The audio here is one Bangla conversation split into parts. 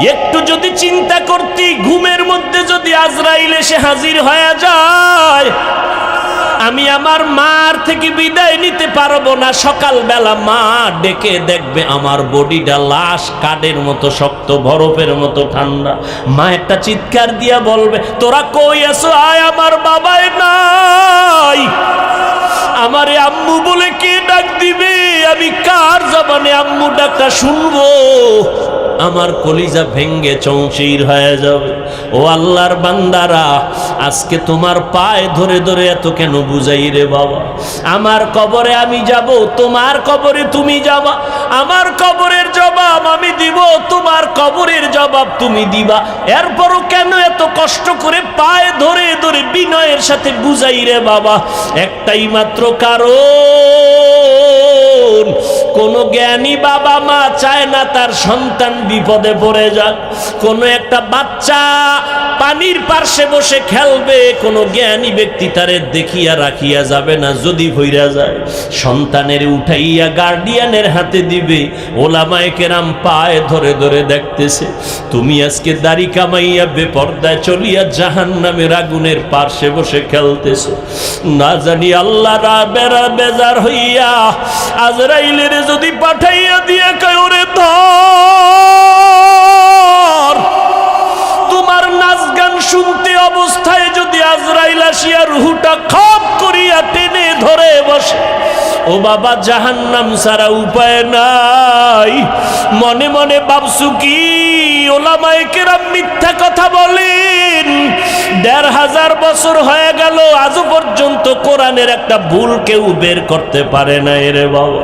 একটু যদি চিন্তা করতি, ঘুমের মধ্যে যদি আজরাইল এসে হাজির হয়ে যায়, আমি আমার মার থেকে বিদায় নিতে পারবো না। সকালবেলা মা ডেকে দেখবে আমার বডিটা লাশ কাঠের মতো শক্ত, বরফের মতো ঠান্ডা। মা একটা চিৎকার দিয়া বলবে, তোরা কই আছো? আয়, আমার বাবাই নাই। আমারে আম্মু বলে কে ডাক দিবে? আমি কার জবানে আম্মু ডাকটা শুনবো? আমার কলিজা ভেঙ্গে চৌচির হয়ে যাবে। ও আল্লাহর বান্দারা, আজকে তোমার পায়ে ধরে ধরে এত কেন বুঝাই রে বাবা? আমার কবরে আমি যাব, তোমার কবরে তুমি যাবা। আমার কবরের জবাব আমি দিব, তোমার কবরের জবাব তুমি দিবা। এরপরও কেন এত কষ্ট করে পায়ে ধরে ধরে বিনয়ের সাথে বুঝাই রে বাবা? একটাই মাত্র কারণ, কোন জ্ঞানী বাবা মা চায় না তার সন্তান বিপদে পড়ে যাক। কোন একটা বাচ্চা পানির পার্শ্বে বসে খেলবে, কোন জ্ঞানী ব্যক্তি তারে দেখিয়া রাখিয়া যাবে না। যদি ভইরা যায়, সন্তানের উঠাইয়া গার্ডিয়ানের হাতে দিবে। ওলামায়ে কেরাম পায়ে ধরে ধরে দেখতেছে, তুমি আজকে দাড়ি কামাইয়া বেপর্দায় চলিয়া জাহান্নামের আগুনের পার্শ্বে বসে খেলতেছো। না জানি আল্লাহ বেজার হইয়া আজরাইলের যদি পাঠাইয়া দিয়ে কয়, ওরে ধর। তোমার নাচ গান শুনতে অবস্থায় যদি আজরাইল আসিয়া রুহুটা খপ করিয়া টেনে ধরে বসে, ও বাবা, জাহান্নাম ছাড়া উপায় নাই। মনে মনে ভাবছু কি ওলামায়ে কেরাম মিথ্যা কথা বলেন? ১৫০০ বছর হয়ে গেল, আজও পর্যন্ত কোরআনের একটা ভুল কেউ বের করতে পারে না। রে বাবা,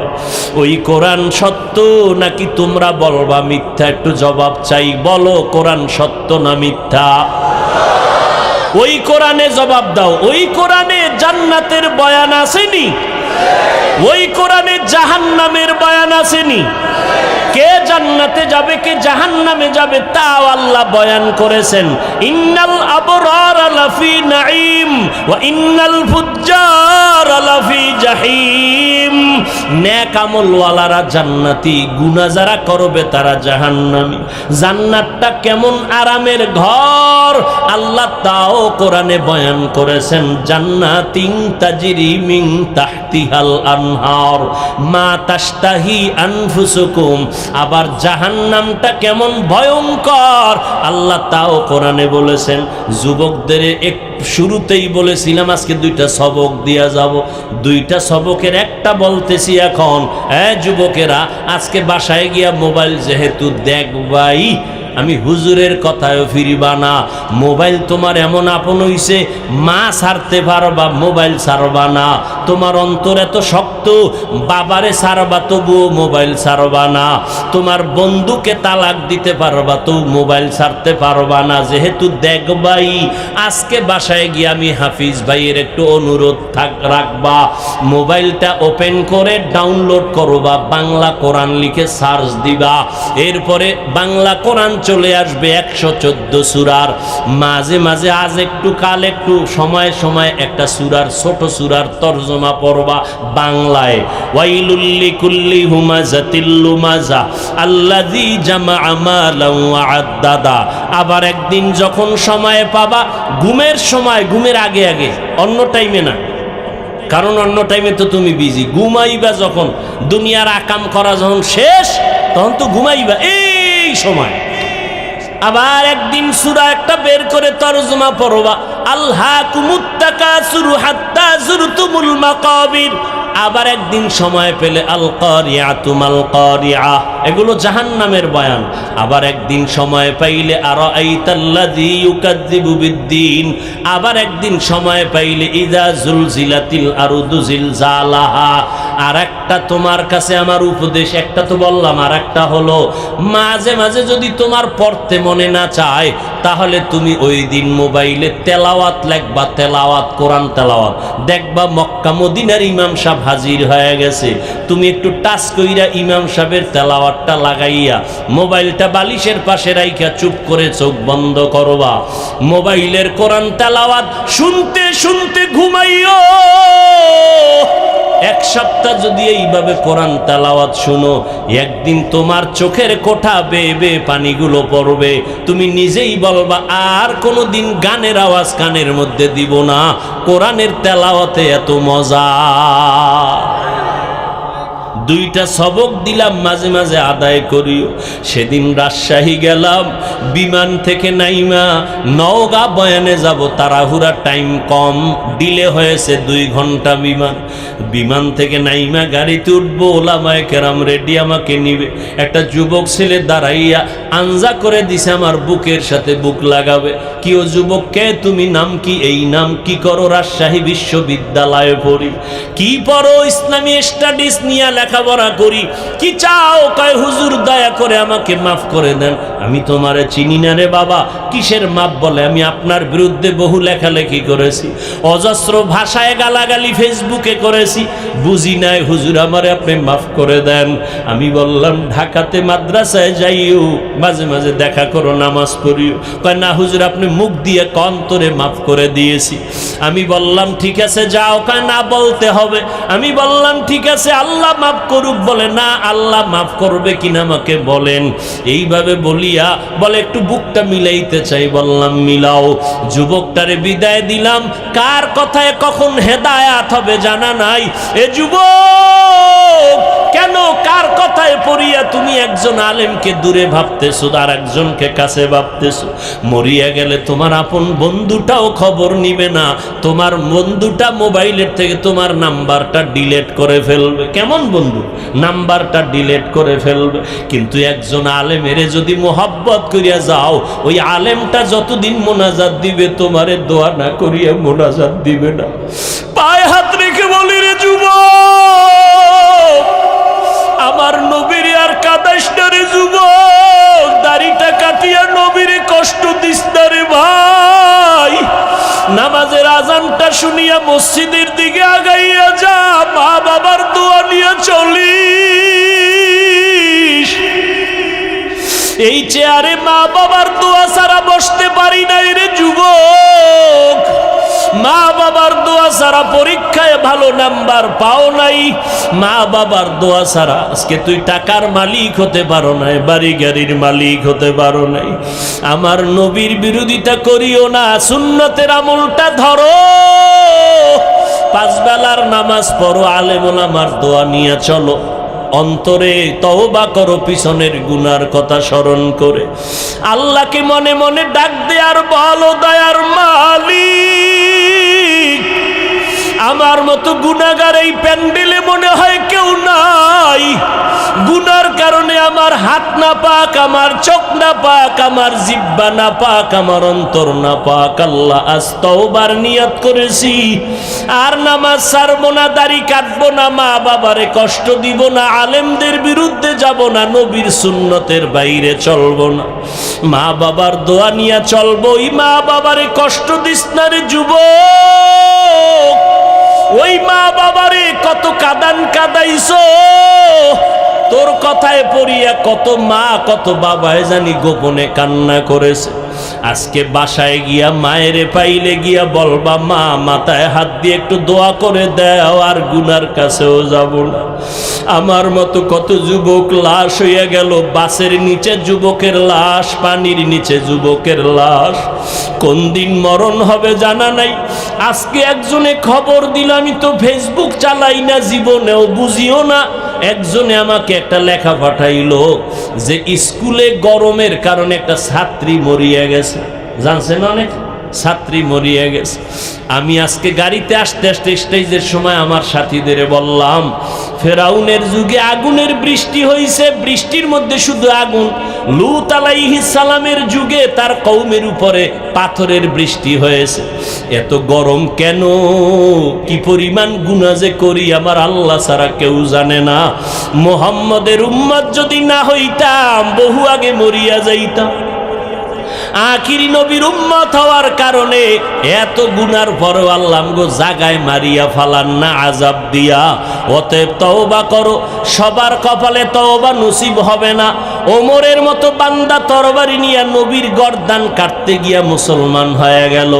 ওই কোরআন সত্য নাকি তোমরা বলবা মিথ্যা? একটু জবাব চাই, বলো কোরআন সত্য না মিথ্যা? ওই কোরআনে জবাব দাও। ওই কোরআনে জান্নাতের বয়ান আসেনি? ওই কোরআনে জাহান্নামের বয়ান আসেনি? কে জান্নাতে যাবে, কে জাহান্নামে যাবে তাও আল্লাহ বয়ান করেছেন। ইন্নাল আবরার লাফি নাঈম ওয়া ইন্নাল ফুজ্জার লাফি জাহিম। নেক আমলওয়ালারা জান্নাতি, গুনাহ যারা করবে তারা জাহান্নামী। জান্নাতটা কেমন আরামের ঘর আল্লাহ তাও কোরআনে বয়ান করেছেন। জান্নাতিন তাজরি মিন তাহতিহাল আনহার মা তাশতাহি আনফুসুকুম। আবার জাহান্নামটা কেমন ভয়ঙ্কর আল্লাহ তাও কোরআনে বলেছেন। যুবকদের শুরুতেই বলেছিলাম আজকে দুইটা সবক দিয়া যাব। দুইটা সবকের একটা বলতেছি এখন। যুবকেরা, আজকে বাসায় গিয়া মোবাইল যেহেতু দেখবাই, আমি হুজুরের কথায়ও ফিরিবা না। মোবাইল তোমার এমন আপন হইছে, মা ছাড়তে পারবা, মোবাইল ছাড়বা না। তোমার অন্তর এত শক্ত, বাবারে ছাড়বা তবুও মোবাইল ছাড়বা না। তোমার বন্ধুকে তালাক দিতে পারবা তো মোবাইল ছাড়তে পারবা না। যেহেতু দেখবাই, আজকে বাসায় গিয়ে আমি হাফিজ ভাইয়ের একটু অনুরোধ রাখবা, মোবাইলটা ওপেন করে ডাউনলোড করবা, বাংলা কোরআন লিখে সার্চ দিবা। এরপরে বাংলা কোরআন চলে আসবে 114 সূরার। মাঝে মাঝে আজ একটু কাল একটু সময় সময় একটা সূরার, ছোট সূরার তরজমা পড়বা বাংলায়। ওয়াইলুল লিকুল্লি হুমাযাতিল লুমাযা আল্লাযী জামাআ মালান ওয়া আদ্দাদা। আবার একদিন যখন সময় পাবা, ঘুমের সময়, ঘুমের আগে আগে, অন্য টাইমে না, কারণ অন্য টাইমে তো তুমি বিজি। ঘুমাইবা যখন, দুনিয়ার আকাম করা যখন শেষ, তখন তো ঘুমাইবা এই সময়। আবার একদিন সূরা একটা বের করে তরজমা পড়বা, আলহাকুমুত তাকাসুর হাত্তা যুরতুমুল মাকাবির। আবার একদিন সময় পেলে আল কারিআতু মাল কারিআ, এগুলো জাহান্নামের বয়ান। আবার একদিন সময় পাইলে আরাআইতাল্লাযী ইউকাযযিবু বিদ্দীন। আবার একদিন সময় পাইলে ইযা জুলজিলাতিল আরদু জিলজালাহা। আর একটা তোমার কাছে আমার উপদেশ, একটা তো বললাম, আর একটা হলো মাঝে মাঝে যদি তোমার পড়তে মনে না চায়, তাহলে তুমি ওই দিন মোবাইলে তেলাওয়াত লিখবা, তেলাওয়াত, কোরআন তেলাওয়াত। দেখবা মক্কা মদিনার ইমাম সাহেব হাজির হয়ে গেছে, তুমি একটু টাচ কইরা ইমাম সাহেবের তেলাওয়াতটা লাগাইয়া মোবাইলটা বালিশের পাশে রাইখা চুপ করে চোখ বন্ধ করবা, মোবাইলের কোরআন তেলাওয়াত শুনতে শুনতে ঘুমাইও। এক সপ্তাহ যদি এইভাবে কোরআন তেলাওয়াত শুনো, একদিন তোমার চোখের কোঠা বেয়ে বেয়ে পানিগুলো পড়বে, তুমি নিজেই বলবা আর কোনোদিন গানের আওয়াজ কানের মধ্যে দিব না, কোরআনের তেলাওয়াতে এত মজা। দুইটা সবক দিলাম, মাঝে মাঝে আদায় করিও। সেদিন রাজশাহী গেলাম, বিমান থেকে নাইমা নওগাঁ বয়ানে যাব, তাড়াহুড়া, টাইম কম, ডিলে হয়েছে 2 ঘন্টা বিমান। বিমান থেকে নাইমা গাড়িতে উঠবো, ওলামায়ে কেরাম রেডি, আমাকে নিবে। একটা যুবক ছেলে দাঁড়াইয়া আঞ্জা করে দিছে, আমার বুকের সাথে বুক লাগাবে। কি ও যুবক, কে তুমি, নাম কি? এই নাম। কি করো? রাজশাহী বিশ্ববিদ্যালয়ে পড়ি। কি পড়ো? ইসলামী স্টাডিজ নিয়ে লেখাপড়া করি। কি চাও? কয় হুজুর দয়া করে আমাকে মাফ করে দেন, আমি তোমারে চিনি না রে বাবা। কিসের মাপ? বলে আমি আপনার বিরুদ্ধে বহু লেখালেখি করেছি, অজস্র ভাষায় গালাগালি ফেসবুকে করেছি, বুঝি নাই হুজুর, আমারে আপনি মাফ করে দেন। আমি বললাম ঢাকাতে মাদ্রাসায় যাইও, মাঝে মাঝে দেখা করো, নামাজ পড়িও। কয় না হুজুর, আপনি মুখ দিয়ে অন্তরে মাফ করে দিয়েছি। আমি বললাম ঠিক আছে যাও। কয় না, বলতে হবে। আমি বললাম ঠিক আছে, আল্লাহ মাফ করুক। বলে না, আল্লাহ মাফ করবে কিনা আমাকে বলেন। এইভাবে বলিয়া বলে একটু বুকটা মিলাইতে চাই। বললাম মিলাও। যুবকটারে বিদায় দিলাম। কার কথায় কখন হেদায়াত হবে জানা নাই। এ যুবক, কেন কার কথায় পড়িয়া তুমি একজন আলেমকে দূরে ভাবতেছো, আর একজনকে কাছে ভাবতেছো? মরিয়া গেলে তোমার আপন বন্ধুটাও খবর নিবে না, তোমার বন্ধুটা মোবাইলের থেকে তোমার নাম্বারটা ডিলিট করে ফেলবে। কেমন বন্ধু? নাম্বারটা ডিলিট করে ফেলবে। কিন্তু একজন আলেমের যদি মোহাব্বত করিয়া যাও, ওই আলেমটা যতদিন মোনাজাত দিবে তোমারে দোয়া না করিয়া মোনাজাত দিবে না। পায়ে হাত রেখে বলি রে যুবক, আমার নবীর আর কাদাইস না রে যুবক, দাড়িটা কাটিয়া নবীরে কষ্ট দিস না রে ভাই। নামাজের আজানটা শুনিয়া মসজিদের দিকে আগাইয়া যা, মা বাবার দোয়া নিয়ে চলিস। এই চেয়ারে মা বাবার দোয়া ছাড়া বসতে পারি নাই রে যুবক। মা বাবার দোয়া ছাড়া পরীক্ষায় ভালো নাম্বার পাও নাই, মা বাবার দোয়া ছাড়া আজকে তুই টাকার মালিক হতে পারো নাই, বাড়ি গাড়ির মালিক হতে পারো নাই। আমার নবীর বিরোধিতা করিও না, সুন্নতের আমলটা ধরো, 5 বেলার নামাজ পড়ো, আলেম ওলামার দোয়া নিয়ে চলো, অন্তরে তওবা করো পিছনের গুনার কথা স্মরণ করে, আল্লাহকে মনে মনে ডাক দে আর বলো, দয়ার মালিক, আমার মতো গুনাহগার এই প্যান্ডেলে মনে হয় কেউ নাই। গুনার কারণে আমার হাত না পাক, আমার চোখ না পাক, আমার জিহ্বা না পাক, আমার অন্তর না পাক। আল্লাহ আজ তওবার নিয়ত করেছি, আর নামাজ ছাড়বো না, দাড়ি কাটবো না, মা বাবারে কষ্ট দিব না, আলেমদের বিরুদ্ধে যাব না, নবীর সুন্নতের বাইরে চলবো না, মা বাবার দোয়া নিয়ে চলবো। ওই মা বাবারে কষ্ট দিস না রে যুবক, ওই মা বাবারে কত কাদান কাদাইছো, তোর কথায় পড়িয়া কত মা কত বাবায় জানি গোপনে কান্না করেছে। আজকে বাসায় গিয়া মায়েরে পাইলে গিয়া বলবা, মা মাথায় হাত দিয়ে একটু দোয়া করে দাও, আর গুনার কাছেও যাব না। আমার মতো কত যুবক লাশ হইয়া গেল, বাসের নিচে যুবকের লাশ, পানির নিচে যুবকের লাশ, কোন দিন মরণ হবে জানা নাই। আজকে একজনে খবর দিল, আমি তো ফেসবুক চালাই না, জীবনেও বুঝিও না। একজনে আমাকে একটা লেখা পাঠাইলো যে স্কুলে গরমের কারণে একটা ছাত্রী মরিয়া গেছে, জানছেন? অনেক ছাত্রী মরিয়া গেছে। আমি আজকে গাড়িতে আসতে আসতে স্টেজের সময় আমার সাথীদের বললাম, ফেরাউনের যুগে আগুনের বৃষ্টি হয়েছে, বৃষ্টির মধ্যে শুধু আগুন। লূত আলাইহিস সালামের যুগে তার কওমের উপরে পাথরের বৃষ্টি হয়েছে। এত গরম কেন? কি পরিমাণ গুনাহ যে করি আমার আল্লাহ ছাড়া কেউ জানে না। মুহাম্মদের উম্মত যদি না হইতাম, বহু আগে মরিয়া যাইতাম। আখিরি নবীর উম্মত হওয়ার কারণে এত গুনার পরেও আল্লাহ আমগো জাগায় মারিয়া ফালান না আযাব দিয়া। অতএব তওবা করো, সবার কপালে তওবা নসিব হবে না। ওমরের মতো বান্দা তরবারি নিয়ে নবীর গর্দান কাটতে গিয়া মুসলমান হয়ে গেল,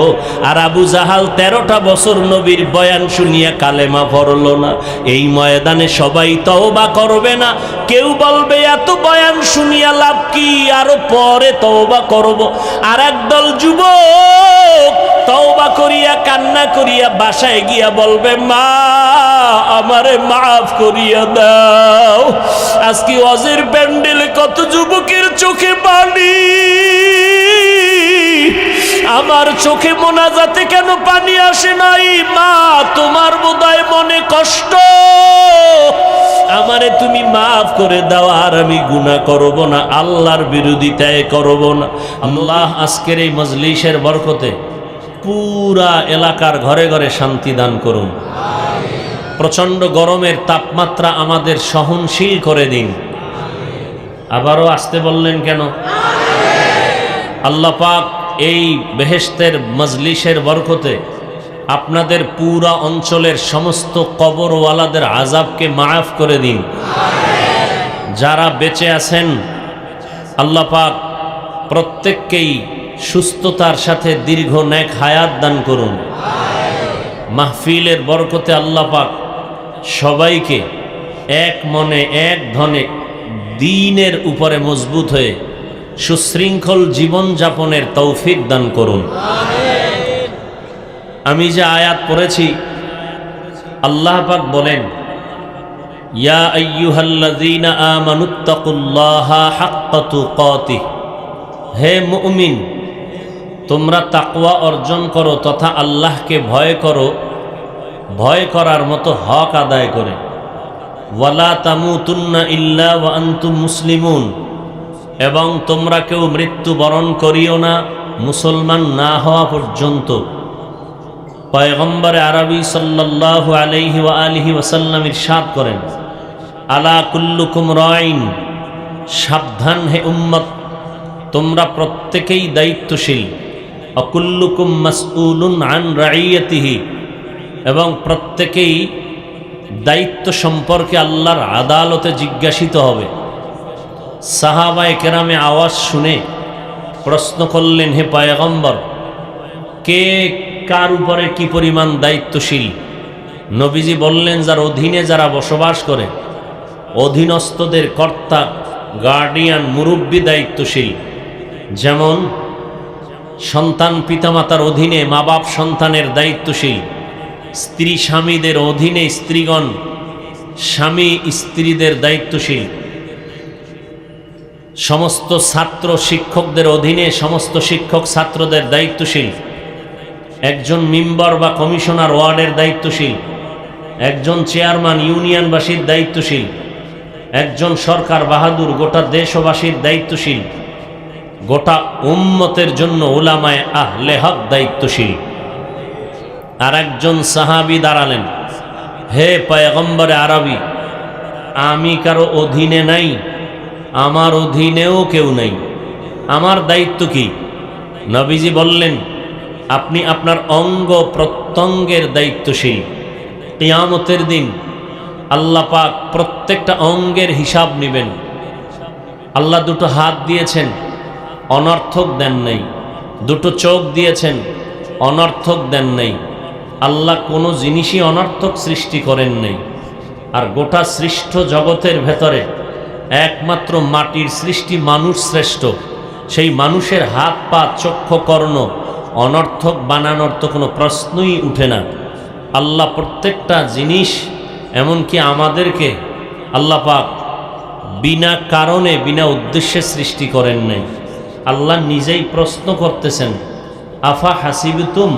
আর আবু জাহাল 13টা বছর নবীর বয়ান শুনিয়া কালেমা পড়ল না। এই ময়দানে সবাই তওবা করবে না। কেউ বলবে এত বয়ান শুনিয়া লাভ কি, আরো পরে তওবা করব। আর একদল যুবক তওবা করিয়া কান্না করিয়া বাসায় গিয়া বলবে, মা আমারে মাফ করিয়া দাও। আজকে ওয়াজের প্যান্ডেলে কত যুবকের চোখে পানি, আমার চোখে মোনাজাতে কেন পানি আসে নাই? মা তোমার বোধহয় মনে কষ্ট, আমারে তুমি মাফ করে দাও, আর আমি গুনাহ করব না, আল্লাহর বিরোধিতায় করব না। আল্লাহ আজকের এই মজলিসের বরকতে পুরা এলাকার ঘরে ঘরে শান্তি দান করুন। প্রচন্ড গরমের তাপমাত্রা আমাদের সহনশীল করে দিন। আবারও আসতে বললেন কেন? আল্লাহ পাক এই বেহেশতের মজলিসের বরকতে আপনাদের পুরা অঞ্চলের সমস্ত কবরওয়ালাদের আযাবকে মাফ করে দিন। যারা বেঁচে আছেন আল্লাহ পাক প্রত্যেককেই সুস্থতার সাথে দীর্ঘ নেক হায়াত দান করুন। মাহফিলের বরকতে আল্লাহ পাক সবাইকে এক মনে এক ধনে দ্বীনের উপরে মজবুত হয়ে সুশৃঙ্খল জীবন যাপনের তৌফিক দান করুন। আমি যে আয়াত পড়েছি, আল্লাহ পাক বলেন, ইয়া আইয়ুহাল্লাযীনা আমানুত্তাকুল্লাহা হাক্কা তুকাতিহ, হে মুমিন তোমরা তাকওয়া অর্জন করো তথা আল্লাহকে ভয় করো, ভয় করার মতো হক আদায় করে। ওয়ালা তামুতুন্না ইল্লা ওয়া আনতুম মুসলিমুন, এবং তোমরা কেউ মৃত্যুবরণ করিও না মুসলমান না হওয়া পর্যন্ত। পয়গম্বর আরবি সাল্লাল্লাহু আলাইহি ওয়া আলিহি ওয়াসাল্লাম ইরশাদ করেন, আলা কুল্লুকুম রাইন, সাবধান হে উম্মত তোমরা প্রত্যেকেই দায়িত্বশীল। অকুল্লুকুম মাসউলুন আন রাইয়াতিহি, এবং প্রত্যেকেই দায়িত্ব সম্পর্কে আল্লাহর আদালতে জিজ্ঞাসিত হবে। সাহাবায়ে কেরামে আওয়াজ শুনে প্রশ্ন করলেন, হে পয়গম্বর কে কার উপরে কি পরিমাণ দায়িত্বশীল? নবীজি বললেন, যার অধীনে যারা বসবাস করে, অধীনস্থদের কর্তা গার্ডিয়ান মুরব্বী দায়িত্বশীল। যেমন সন্তান পিতামাতার অধীনে মা বাপ সন্তানের দায়িত্বশীল, স্ত্রী স্বামীদের অধীনে স্ত্রীগণ স্বামী স্ত্রীদের দায়িত্বশীল, সমস্ত ছাত্র শিক্ষকদের অধীনে সমস্ত শিক্ষক ছাত্রদের দায়িত্বশীল, একজন মেম্বার বা কমিশনার ওয়ার্ডের দায়িত্বশীল, একজন চেয়ারম্যান ইউনিয়নবাসীর দায়িত্বশীল, একজন সরকার বাহাদুর গোটা দেশবাসীর দায়িত্বশীল, গোটা উম্মতের জন্য উলামায়ে আহলে হক দায়িত্বশীল। আর একজন সাহাবী দাঁড়ালেন, হে পয়গম্বরে আরবি আমি কারো অধীনে নাই, আমার অধীনেও কেউ নাই, আমার দায়িত্ব কি? নবীজি বললেন, আপনি আপনার অঙ্গ প্রত্যঙ্গের দায়িত্বশীল। কিয়ামতের দিন আল্লাহ পাক প্রত্যেকটা অঙ্গের হিসাব নেবেন। আল্লাহ দুটো হাত দিয়েছেন, অনর্থক দেন নাই। দুটো চোখ দিয়েছেন, অনর্থক দেন নাই। আল্লাহ কোনো জিনিসই অনর্থক সৃষ্টি করেন নাই। আর গোটা সৃষ্ট জগতের ভেতরে একমাত্র মাটির সৃষ্টি মানুষ শ্রেষ্ঠ। সেই মানুষের হাত পা চক্ষু কর্ণ অনর্থক বানানোর তো কোনো প্রশ্নই উঠে না। আল্লাহ প্রত্যেকটা জিনিস, এমনকি আমাদেরকে আল্লাহ পাক বিনা কারণে বিনা উদ্দেশ্যে সৃষ্টি করেন নাই। আল্লাহ নিজেই প্রশ্ন করতেছেন, আফা হাসিবতুম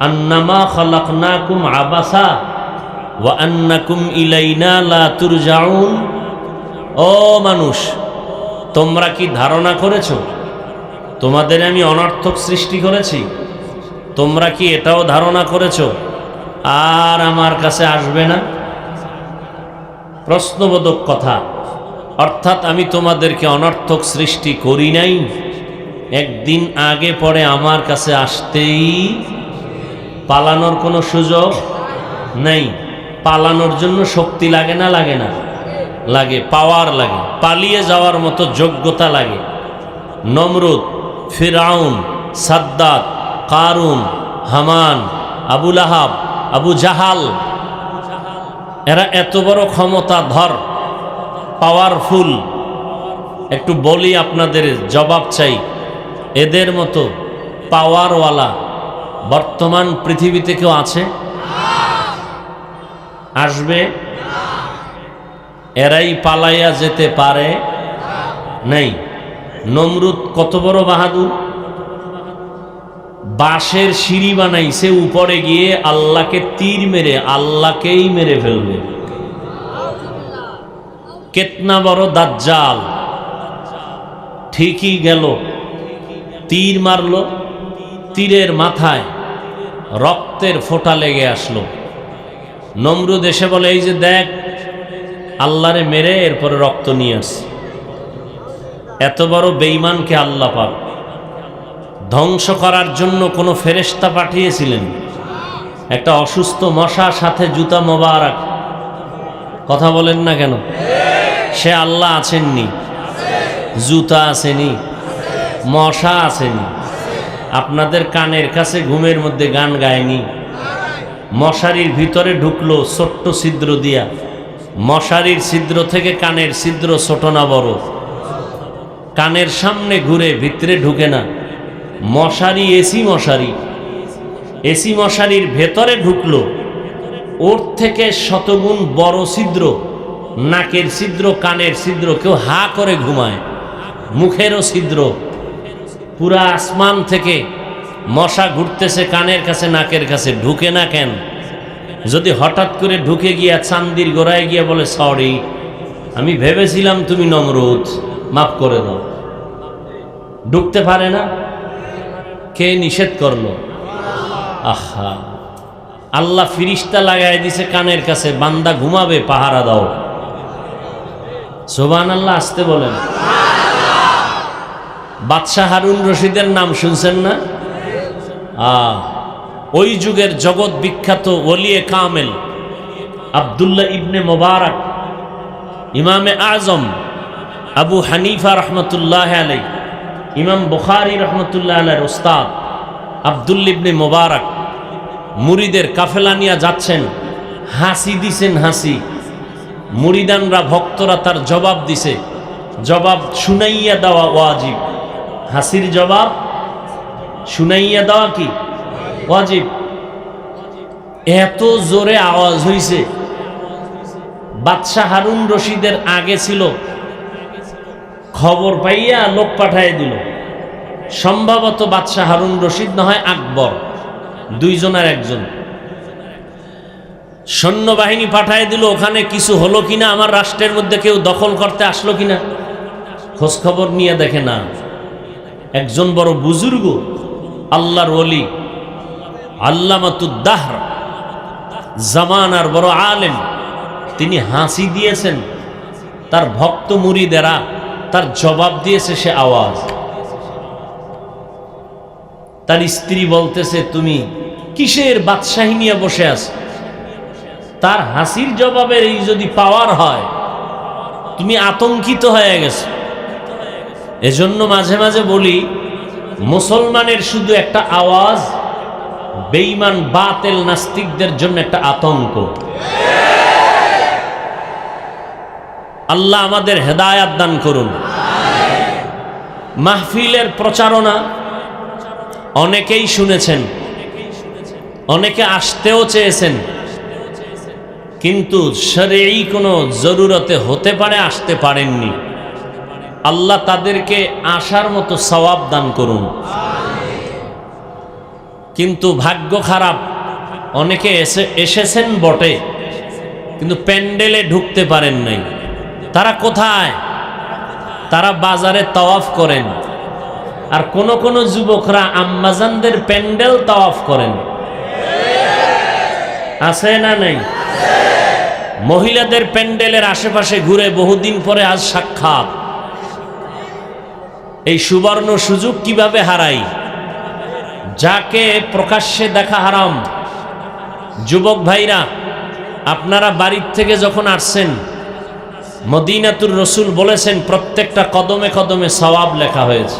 আন্নামা খালাকনাকুম আবাসা ওয়া আন্নাকুম ইলাইনা লা তুরজাউন। ও মানুষ, তোমরা কি ধারণা করেছো তোমাদের আমি অনর্থক সৃষ্টি করেছি? তোমরা কি এটাও ধারণা করেছো আর আমার কাছে আসবে না? প্রশ্নবোধক কথা। অর্থাৎ আমি তোমাদেরকে অনর্থক সৃষ্টি করি নাই, একদিন আগে পরে আমার কাছে আসতেই পালানোর কোনো সুযোগ নেই। পালানোর জন্য শক্তি লাগে না লাগে না? লাগে, পাওয়ার লাগে, পালিয়ে যাওয়ার মতো যোগ্যতা লাগে। নমরুদ, ফিরআউন, সাদ্দাত, কারুন, হামান, আবু লাহাব, আবু জাহাল, এরা এত বড় ক্ষমতাধর, পাওয়ারফুল। একটু বলি আপনাদের, জবাব চাই। এদের মতো পাওয়ারওয়ালা বর্তমান পৃথিবীতে কেউ আছে? আসবে? এরাই পালাইয়া যেতে পারে নাই। নমরুদ কত বড় বাহাদুর, বাঁশের সিঁড়ি বানাইছে, উপরে গিয়ে আল্লাহকে তীর মেরে আল্লাহকেই মেরে ফেলবে। কেতনা বড় দাজ্জাল, ঠিকই গেল, তীর মারল, তীরের মাথায় রক্তের ফোঁটা লেগে আসলো। নমরুদ এসে বলে, এই যে দেখ, আল্লাহরে মেরে এরপরে রক্ত নিয়ে আসছে। এত বড় বেঈমানকে আল্লাহ পাক ধ্বংস করার জন্য কোনো ফেরেশতা পাঠিয়েছিলেন? একটা অসুস্থ মশার সাথে জুতা মোবারক, কথা বলেন না কেন? সে আল্লাহ আছেননি? জুতা আসেনি, মশা আসেনি। আপনাদের কানের কাছে ঘুমের মধ্যে গান গায়নি? মশারির ভিতরে ঢুকলো ছোট্ট ছিদ্র দিয়া, মশারির ছিদ্র থেকে কানের ছিদ্র ছোট না বড়? কানের সামনে ঘুরে ভিতরে ঢুকে না? মশারি, এসি মশারি, এসি মশারির ভেতরে ঢুকলো, ওর থেকে শতগুণ বড় ছিদ্র, নাকের ছিদ্র, কানের ছিদ্র। কেউ হা করে ঘুমায়, মুখেরও ছিদ্র। পুরা আসমান থেকে মশা ঘুরতেছে কানের কাছে, নাকের কাছে, ঢুকে না কেন? যদি হঠাৎ করে ঢুকে গিয়া চান্দির গোড়ায় গিয়া বলে, সরি, আমি ভেবেছিলাম তুমি নমরুদ, মাফ করে দাও, ঢুকতে পারে না? কে নিষেধ করলো? আহা, আল্লাহ ফিরিস্তা লাগাই দিছে কানের কাছে, বান্দা ঘুমাবে, পাহারা দাও। সুবহানাল্লাহ, আসতে বলেন। বাদশাহ হারুন রশিদের নাম শুনছেন না? ওই যুগের জগৎ বিখ্যাত ওলিয়ে কামেল আব্দুল্লাহ ইবনে মোবারক, ইমামে আজম আবু হানিফা রহমতুল্লাহ আলাই, ইমাম বুখারী রহমতুল্লাহ আলাইহির ওস্তাদ আব্দুল্লাহ ইবনে মোবারক মুরিদের কাফেলা নিয়ে যাচ্ছেন, হাসি দিছেন, হাসি। মুরিদানরা, ভক্তরা তার জবাব দিছে, জবাব শুনাইয়া দেওয়া ওয়াজিব। হাসির জবাব শুনাইয়া দেওয়া কি ওয়াজিব? এত জোরে আওয়াজ হইছে, বাদশাহ হারুন রশিদের আগে ছিল, খবর পাইয়া লোক পাঠায় দিল। সম্ভবত বাদশাহ হারুন রশিদ না হয় আকবর, দুইজনের একজন। সৈন্যবাহিনী পাঠায় দিল, ওখানে কিছু হলো কিনা, আমার রাষ্ট্রের মধ্যে কেউ দখল করতে আসলো কিনা খোঁজ খবর নিয়ে দেখে না। একজন বড় বুজুর্গ, আল্লাহর ওলি, আল্লামাতুদ্দাহর, জামানার বড় আলেম, তিনি হাসি দিয়েছেন। তার ভক্ত মুরিদেরা তার জবাব দিয়েছে সে আওয়াজ। তার স্ত্রী বলতেছে, তুমি কিসের বাদশাহী নিয়ে বসে আছো? তার হাসির জবাবের এই যদি পাওয়ার হয়, তুমি আতঙ্কিত হয়ে গেছো। এজন্য মাঝে মাঝে বলি, মুসলমানের শুধু একটা আওয়াজ বেঈমান বাতিল নাস্তিকদের জন্য একটা আতঙ্ক। আল্লাহ আমাদের হেদায়াত দান করুন। মাহফিলের প্রচারণা অনেকেই শুনেছেন, অনেকে আসতেও চেয়েছেন, কিন্তু শরঈ কোনো জরুরতে হতে পারে আসতে পারেননি। আল্লাহ তাদেরকে আসার মতো সওয়াব দান করুন। কিন্তু ভাগ্য খারাপ, অনেকে এসেছেন বটে, কিন্তু প্যান্ডেলে ঢুকতে পারেন নাই। তারা কোথায়? তারা বাজারে তাওয়াফ করেন। আর কোন যুবকরা আম্মাজানদের প্যান্ডেল তাওয়াফ করেন, আছে না নাই? মহিলাদের প্যান্ডেলের আশেপাশে ঘুরে বহুদিন পরে আজ সাক্ষাৎ। এই সুবর্ণ সুযোগ কিভাবে হারাই? যাকে প্রকাশ্যে দেখা হারাম। যুবক ভাইরা, আপনারা বাড়ির থেকে যখন আসছেন, মদিনাতুর রসুল বলেছেন প্রত্যেকটা কদমে কদমে সওয়াব লেখা হয়েছে।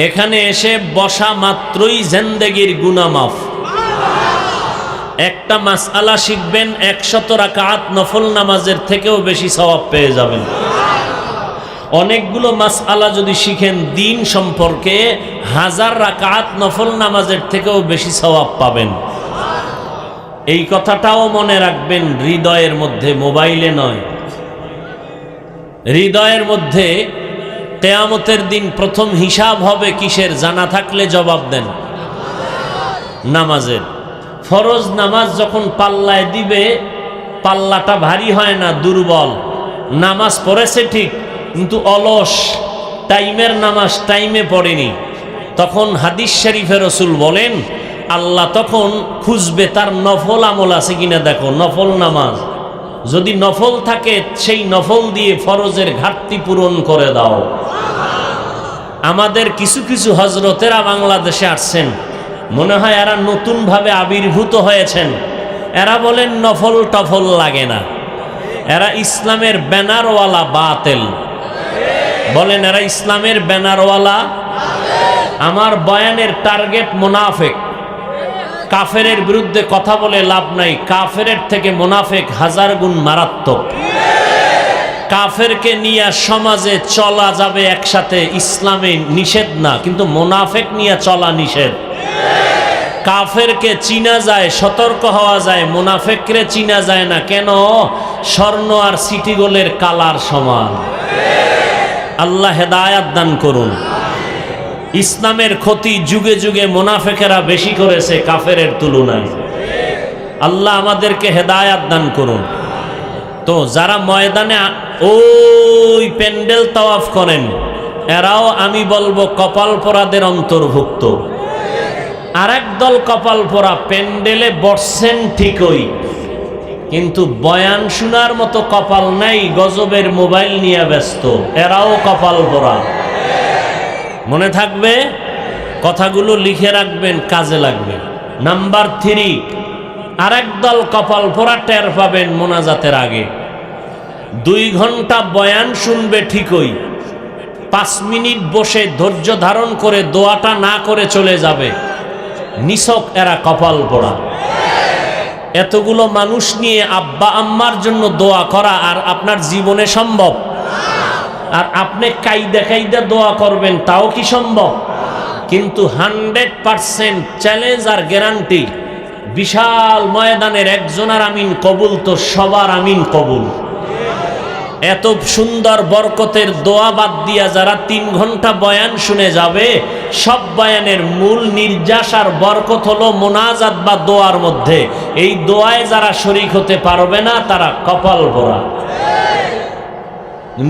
এখানে এসে বসা মাত্রই জিন্দেগির গুনাহ মাফ। একটা মাসআলা শিখবেন, 100 রাকাত নফল নামাজের থেকেও বেশি সওয়াব পেয়ে যাবেন। অনেকগুলো মাসআলা যদি শিখেন দিন সম্পর্কে, 1000 রাকাত নফল নামাজের থেকেও বেশি সওয়াব পাবেন। এই কথাটাও মনে রাখবেন, হৃদয়ের মধ্যে, মোবাইলে নয়। হৃদয়ের মধ্যে কিয়ামতের দিন প্রথম হিসাব হবে কিসের? জানা থাকলে জবাব দেন। নামাজের। ফরজ নামাজ যখন পাল্লায় দিবে, পাল্লাটা ভারী হয় না, দুর্বল। নামাজ পড়েছে ঠিক, কিন্তু অলস, টাইমের নামাজ টাইমে পড়েনি। তখন হাদিস শরীফে রাসূল বলেন, আল্লাহ তখন খুঁজবে তার নফল আমল আছে কিনা দেখো। নফল নামাজ যদি নফল থাকে, সেই নফল দিয়ে ফরজের ঘাটতি পূরণ করে দাও। আমাদের কিছু কিছু হজরতেরা বাংলাদেশে আসছেন, মনে হয় এরা নতুনভাবে আবির্ভূত হয়েছেন। এরা বলেন নফল টফল লাগে না, এরা ইসলামের ব্যানারওয়ালা বাতেল। বলেন এরা ইসলামের ব্যানারওয়ালা। আমার বয়ানের টার্গেট মুনাফিক। কাফেরের বিরুদ্ধে কথা বলে লাভ নাই, কাফেরের থেকে মুনাফিক 1000 গুণ মারাত্মক। কাফেরকে নিয়ে সমাজে চলা যাবে একসাথে, ইসলামে নিষেধ না, কিন্তু মুনাফিক নিয়ে চলা নিষেধ। কাফেরকে চিনা যায়, সতর্ক হওয়া যায়, মুনাফিকরে চিনা যায় না। কেন? স্বর্ণ আর সিটি গোল্ডের কালার সমান। আল্লাহ হেদায়াত দান করুন। ইসলামের ক্ষতি যুগে যুগে মুনাফিকেরা বেশি করেছে কাফেরের তুলনায়। আল্লাহ আমাদেরকে হেদায়াত দান করুন। তো যারা ময়দানে ওই প্যান্ডেল তাওয়াফ করেন, এরাও আমি বলবো কপাল পোড়াদের অন্তর্ভুক্ত। আরেক দল কপাল পোড়া, প্যান্ডেলে বসছেন ঠিকই, কিন্তু বয়ান শোনার মতো কপাল নাই, গজবের মোবাইল নিয়ে ব্যস্ত। এরাও কপাল পোড়া। মনে থাকবে, কথাগুলো লিখে রাখবেন, কাজে লাগবে। নাম্বার 3, আরেক দল কপাল পোড়া, টের পাবেন মোনাজাতের আগে। 2 ঘন্টা বয়ান শুনবে ঠিকই, 5 মিনিট বসে ধৈর্য ধারণ করে দোয়াটা না করে চলে যাবে। নিছক এরা কপাল পোড়া। এতগুলো মানুষ নিয়ে আব্বা আম্মার জন্য দোয়া করা আর আপনার জীবনে সম্ভব? আর আপনি কাইদা কাইদা দোয়া করবেন, তাও কি সম্ভব? কিন্তু 100% চ্যালেঞ্জ আর গ্যারান্টি, বিশাল ময়দানের একজনের আমিন কবুল তো সবার আমিন কবুল। এত সুন্দর বরকতের দোয়া বাদ দিয়া যারা 3 ঘন্টা বয়ান শুনে যাবে, সব বয়ানের মূল নির্যাস আর বরকত হলো মোনাজাত বা দোয়ার মধ্যে। এই দোয়ায় যারা শরীক হতে পারবে না, তারা কপাল পোড়া।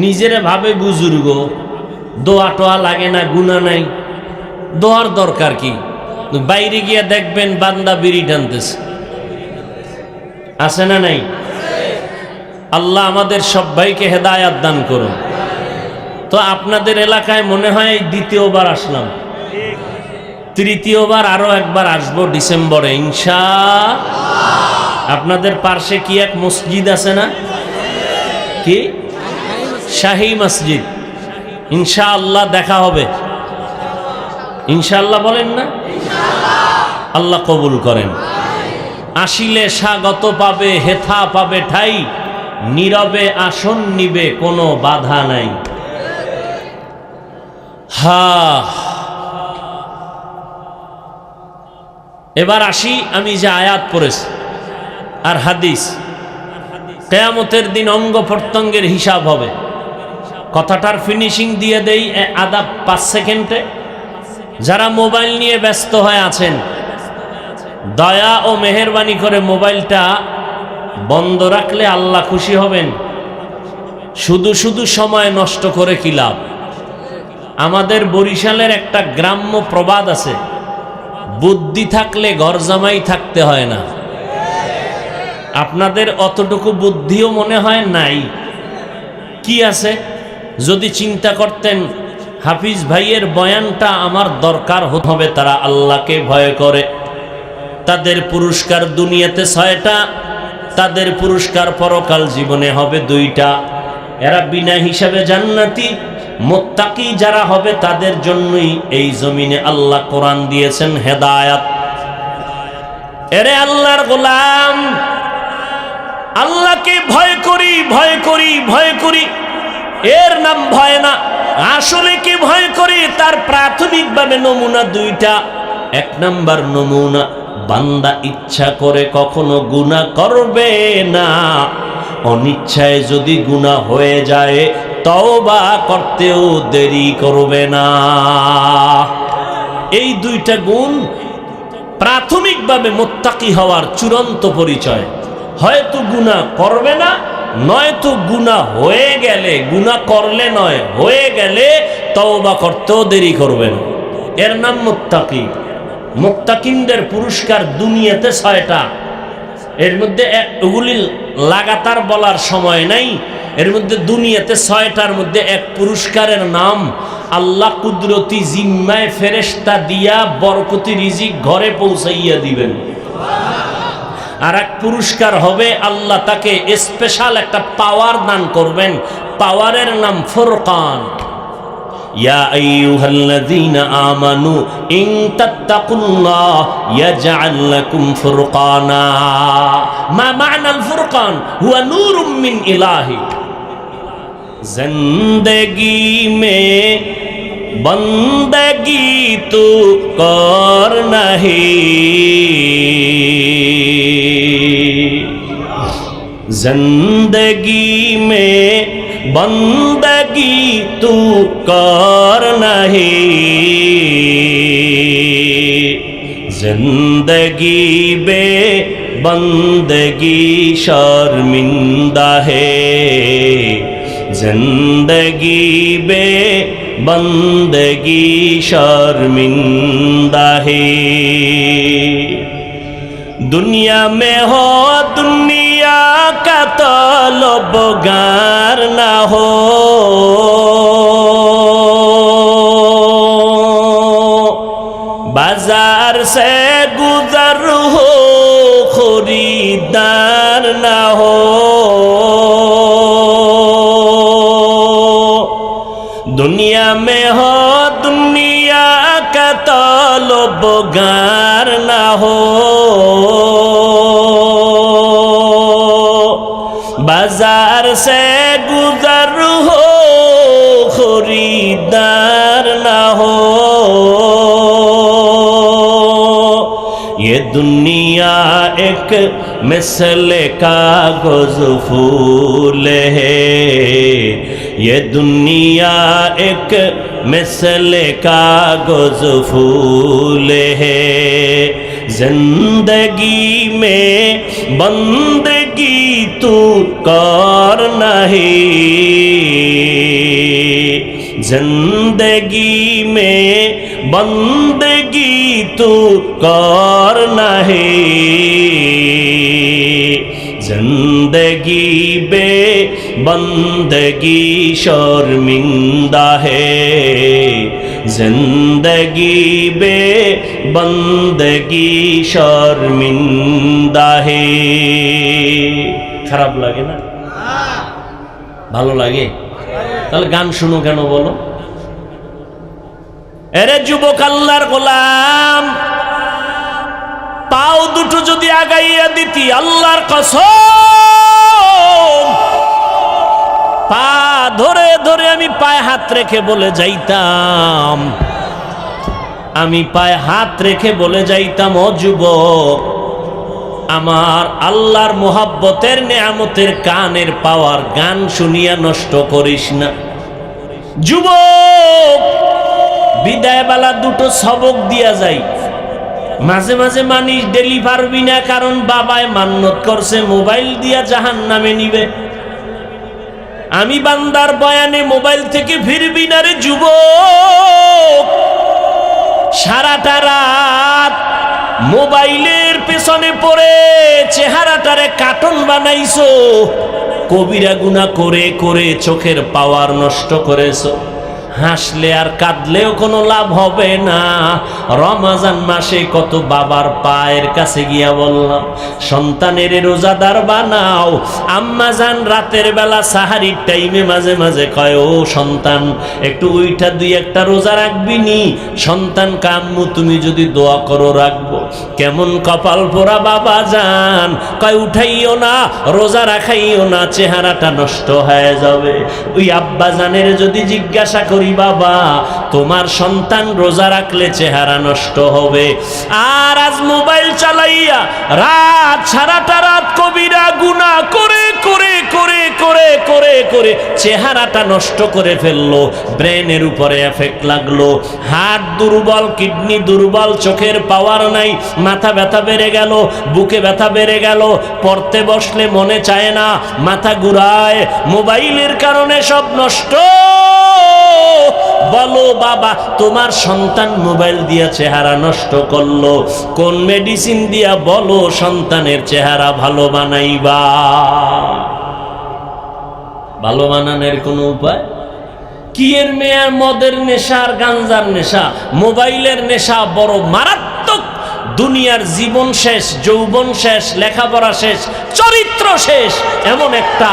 নিজেরে ভাবে বুজুর্গ, দোয়া টোয়া লাগে না, গুনাহ নাই, দোয়ার দরকার কি? বাইরে গিয়ে দেখবেন বান্দা বিড়ি টানতেছে, আছে না নাই? আল্লাহ আমাদের সবাইকে হেদায়াত দান করুন। তো আপনাদের এলাকায় মনে হয় দ্বিতীয়বার আসলাম, তৃতীয়বার আরো একবার আসবো ডিসেম্বরে ইনশাআল্লাহ। আপনাদের পার্শ্বে কি এক মসজিদ আছে না? কি? শাহী মসজিদ। ইনশাআল্লাহ দেখা হবে। ইনশাআল্লাহ বলেন না? আল্লাহ কবুল করেন। আসিলে স্বাগত পাবে, হেথা পাবে ঠাই, নীরবে আসন নিবে, কোনো বাধা নাই। এবার আসি, আমি যে আয়াত পড়েছি আর হাদিস, কিয়ামতের দিন অঙ্গ প্রত্যঙ্গের হিসাব হবে। কথাটার ফিনিশিং দিয়ে দেই আধা 5 সেকেন্ডে। যারা মোবাইল নিয়ে ব্যস্ত হয়ে আছেন, দয়া ও মেহেরবানি করে মোবাইলটা বন্ধ রাখলে আল্লাহ খুশি হবেন। শুধু শুধু সময় নষ্ট করে কি লাভ? আমাদের বরিশালের একটা গ্রাম্য প্রবাদ আছে, বুদ্ধি থাকলে ঘর জামাই থাকতে হয় না। আপনাদের অতটুকু বুদ্ধিও মনে হয় নাই। কি আছে? যদি চিন্তা করতেন হাফিজ ভাইয়ের বয়ানটা আমার দরকার হবে। তারা আল্লাহকে ভয় করে। তাদের পুরস্কার দুনিয়াতে 6টা, তাদের পুরস্কার পরকাল জীবনে হবে 2টা। এরা বিনা হিসাবে জান্নাতি। মুত্তাকি যারা হবে তাদের জন্যই এই জমিনে আল্লাহ কোরআন দিয়েছেন হেদায়াত। এরে আল্লাহর গোলাম, আল্লাহকে ভয় করি, ভয় করি, ভয় করি, এর নাম ভয় না। আসলে কি ভয় করি তার প্রাথমিকভাবে নমুনা 2টা। 1 নাম্বার নমুনা, বান্দা ইচ্ছা করে কখনো গুনাহ করবে না, অনিচ্ছায় যদি গুনাহ হয়ে যায় তওবা করতেও দেরি করবে না। এই 2টা গুণ প্রাথমিকভাবে মুত্তাকি হওয়ার চূড়ান্ত পরিচয়। হয়তো গুনাহ করবে না, নয়তো গুনাহ হয়ে গেলে, গুনাহ করলে নয়, হয়ে গেলে তওবা করতেও দেরি করবে না। এর নাম মুত্তাকি। মুত্তাকিনদের পুরস্কার দুনিয়াতে 6টা। এর মধ্যে এগুলি লাগাতার বলার সময় নাই। এর মধ্যে দুনিয়াতে 6টার মধ্যে এক পুরস্কারের নাম আল্লাহ কুদরতি জিম্মায় ফেরেশতা দিয়া বরকতি রিজিক ঘরে পৌঁছাইয়া দিবেন। আর এক পুরস্কার হবে আল্লাহ তাকে স্পেশাল একটা পাওয়ার দান করবেন। পাওয়ারের নাম ফুরকান। ইয়া আইয়ুহাল্লাযীনা আমানু ইন তাত্তাকুল্লাহ ইয়াজআল লাকুম ফুরকানা। মা মা'নাল ফুরকান? হুয়া নূরুম মিন ইলাহি। জিন্দেগি মে বন্দগি তু কর নাহি, जिंदगी में बंदगी तू कर नहीं, जिंदगी बे बंदगी शर्मिंदा है, जिंदगी बे बंदगी शर्मिंदा है। दुनिया में हो दुनिया का तलबगार ना हो, बाजार से गुजर हो खरीदार ना हो, दुनिया में हो दुनिया का तलबगार ना हो, बाजार से गुजर हो खरीदार ना हो। ये दुनिया एक मिसल कागज फूल है, ये दुनिया एक मिसल कागज फूल है, जिंदगी में बंदगी तू कर नहीं, जिंदगी में बंदगी तू कर नहीं, जिंदगी बे बंदगी शर्मिंदा है, जिंदगी बे बंदगी शर्मिंदा है। খারাপ লাগে না? ভালো লাগে? তাহলে গান শুনো কেন বলো? এরে যুবক আল্লাহর গোলাম, পাও দুটো যদি আগাইয়া দিতি আল্লাহর কসম, পা ধরে ধরে আমি পায়ে হাত রেখে বলে যাইতাম, আমি পায়ে হাত রেখে বলে যাইতাম, ও যুবক, আমার আল্লাহর মোহাব্বতের নেয়ামতের কানের পাওয়ার গান শুনিয়া নষ্ট করিস না। যুবক, বিদায় বেলা দুটো সবক দিয়া যাই। মাঝে মাঝে মানিস ডেলি পারবি না, কারণ বাবায় মান্নত করছে মোবাইল দিয়া জাহান্নামে নিবে। আমি বান্দার বয়ানে মোবাইল থেকে ফিরবি না রে যুবক। সারাটা রাত মোবাইলের পেছনে পড়ে চেহারাটারে কার্টুন বানাইছো, কবিরা গুনাহ করে করে চোখের পাওয়ার নষ্ট করেছো। হাসলে আর কাঁদলেও কোনো লাভ হবে না। রমজান মাসে কত বাবার পায়ের কাছে গিয়া বললাম, সন্তানের রোজাদার বানাও। আম্মা জান রাতের বেলা সাহারির টাইমে মাঝে মাঝে কয়, ও সন্তান একটু ওইটা দুই একটা রোজা রাখবি নি? সন্তান কাম্মু তুমি যদি দোয়া করো রাখবো। কেমন কপাল পোড়া বাবা জান, কয় উঠাইও না, রোজা রাখাইও না, চেহারাটা নষ্ট হয়ে যাবে। ওই আব্বা জানের যদি জিজ্ঞাসা করি, বাবা তোমার সন্তান রোজা রাখলে চেহারা নষ্ট হবে, আর আজ মোবাইল চালাইয়া রাত সারাটা রাত কবিরা গুনাহ করে করে করে করে করে করে চেহারাটা নষ্ট করে ফেললো, ব্রেনের উপরে এফেক্ট লাগলো, হার্ট দুর্বল, কিডনি দুর্বল, চোখের পাওয়ার নাই, মাথা ব্যথা বেড়ে গেল, বুকে ব্যথা বেড়ে গেল, পড়তে বসলে মনে চায় না, মাথা ঘুরায়, মোবাইলের কারণে সব নষ্ট। বলো বাবা, তোমার সন্তান মোবাইল দিয়া চেহারা নষ্ট করলো, কোন মেডিসিন দিয়া বলো সন্তানের চেহারা ভালো বানাইবা? ভালো বানানোর কোনো উপায় কি? এর মেয়ের মদের নেশা আর গাঞ্জার নেশা, মোবাইলের নেশা বড় মারাত্মক। দুনিয়ার জীবন শেষ, যৌবন শেষ, লেখাপড়া শেষ, চরিত্র শেষ, এমন একটা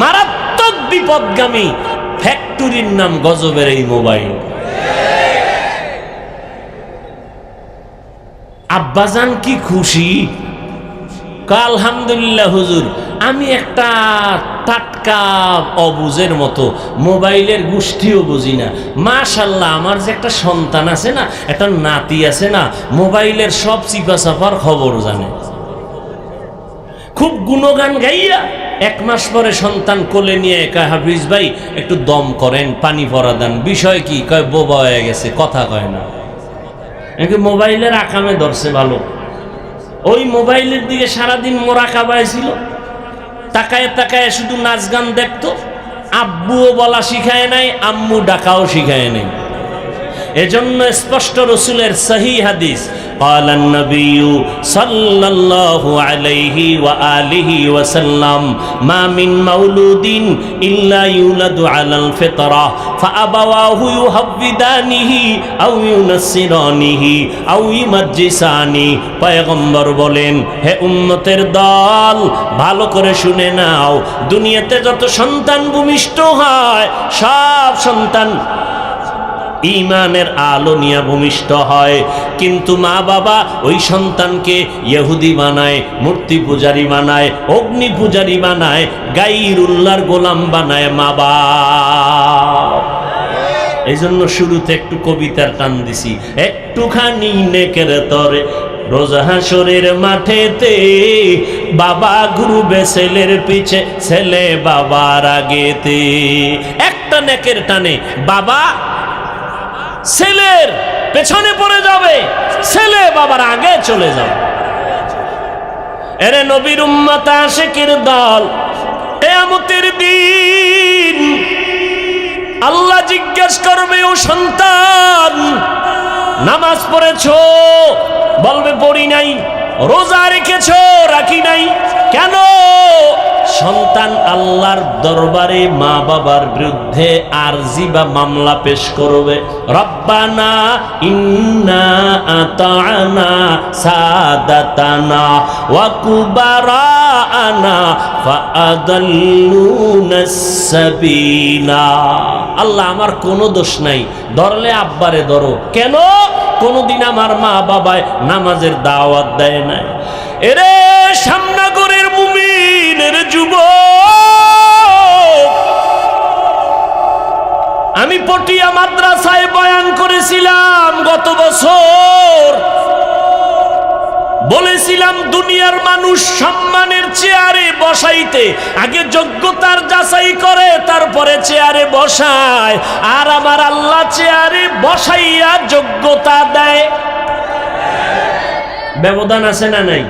মারাত্মক বিপদগামী ফ্যাক্টরির নাম গজবের এই মোবাইল। আব্বাজান কি খুশি, আলহামদুলিল্লাহ হুজুর, আমি একটা টাটকা অবুজের মতো মোবাইলের গোষ্ঠীও বুঝি না, মাশাল্লাহ আমার যে একটা সন্তান আছে না, একটা নাতি আছে না, মোবাইলের সব চিপা চাপার খবর জানে। খুব গুণগান গাইয়া 1 মাস পরে সন্তান কোলে নিয়ে কয়, হাফিজ ভাই একটু দম করেন, পানি ভরা দেন। বিষয় কি? কয় বোবা হয়ে গেছে, কথা কয় না। মোবাইলের আকামে ধরছে ভালো, ওই মোবাইলের দিকে সারাদিন মোরাকাবায় ছিল, তাকায় তাকায় শুধু নাচ গান দেখতো। আব্বুও বলা শিখায় নাই, আম্মু ডাকাও শিখায় নাই। এজন্য স্পষ্ট রসুলের সহি হাদিস, قال النبي صلى الله عليه وآله وسلم ما من مولود إلا يولد على الفطرة فأبواه يهودانه أو ينصرانه أو يمجسانه। পয়গম্বর বলেন, হে উম্মতের দল, ভালো করে শুনে নাও, দুনিয়াতে যত সন্তান ভূমিষ্ঠ হয় সব সন্তান ঈমানের আলো নিয়ে ভূমিষ্ঠ হয়, কিন্তু মা বাবা ওই সন্তানকে ইহুদি বানায়, মূর্তি পূজারী বানায়, অগ্নি পূজারী বানায়, গায়রুল্লাহর গোলাম বানায় মা বাপ। এই জন্য শুরুতে একটু কবিতার টান দিছি, একটুখানি নেকের তরে রোজা হাসরের মাঠেতে, বাবা ঘুরবে ছেলের পিছে, ছেলে বাবার আগেতে। একটা নেকের টানে বাবা ছেলের পেছনে পড়ে যাবে, ছেলে বাবার আগে চলে যাবে। এরে নবীর উম্মত আশিকের দল, কিয়ামতের দিন আল্লাহ জিজ্ঞেস করবে, ও সন্তান নামাজ পড়েছো? বলবে পড়ি নাই। রোজা রেখেছো? রাখি নাই। কেন? সন্তান আল্লাহর দরবারে মা বাবার বিরুদ্ধে আরজি বা মামলা পেশ করবে, রব্বানা ইন্না আতা'না সাদাতানা ওয়া কুবারানা ফাআদাল্লুনাস সাবিলা। আল্লাহ আমার কোনো দোষ নাই, ধরলে আব্বারে ধরো। কেন? কোনদিন আমার মা বাবায় নামাজের দাওয়াত দেয় নাই। এরে সামনাগরের মুমিনের যুবক, আমি পটিয়া মাদ্রাসায় বয়ান করেছিলাম গত বছর। বলেছিলাম দুনিয়ার মানুষ সম্মানের চেয়ারে বসাইতে আগে যোগ্যতার যাচাই করে, তারপরে চেয়ারে বসায়, আর আমার আল্লাহ চেয়ারে বসাইয়া যোগ্যতা দেয়। ব্যবধান আছে না নাই?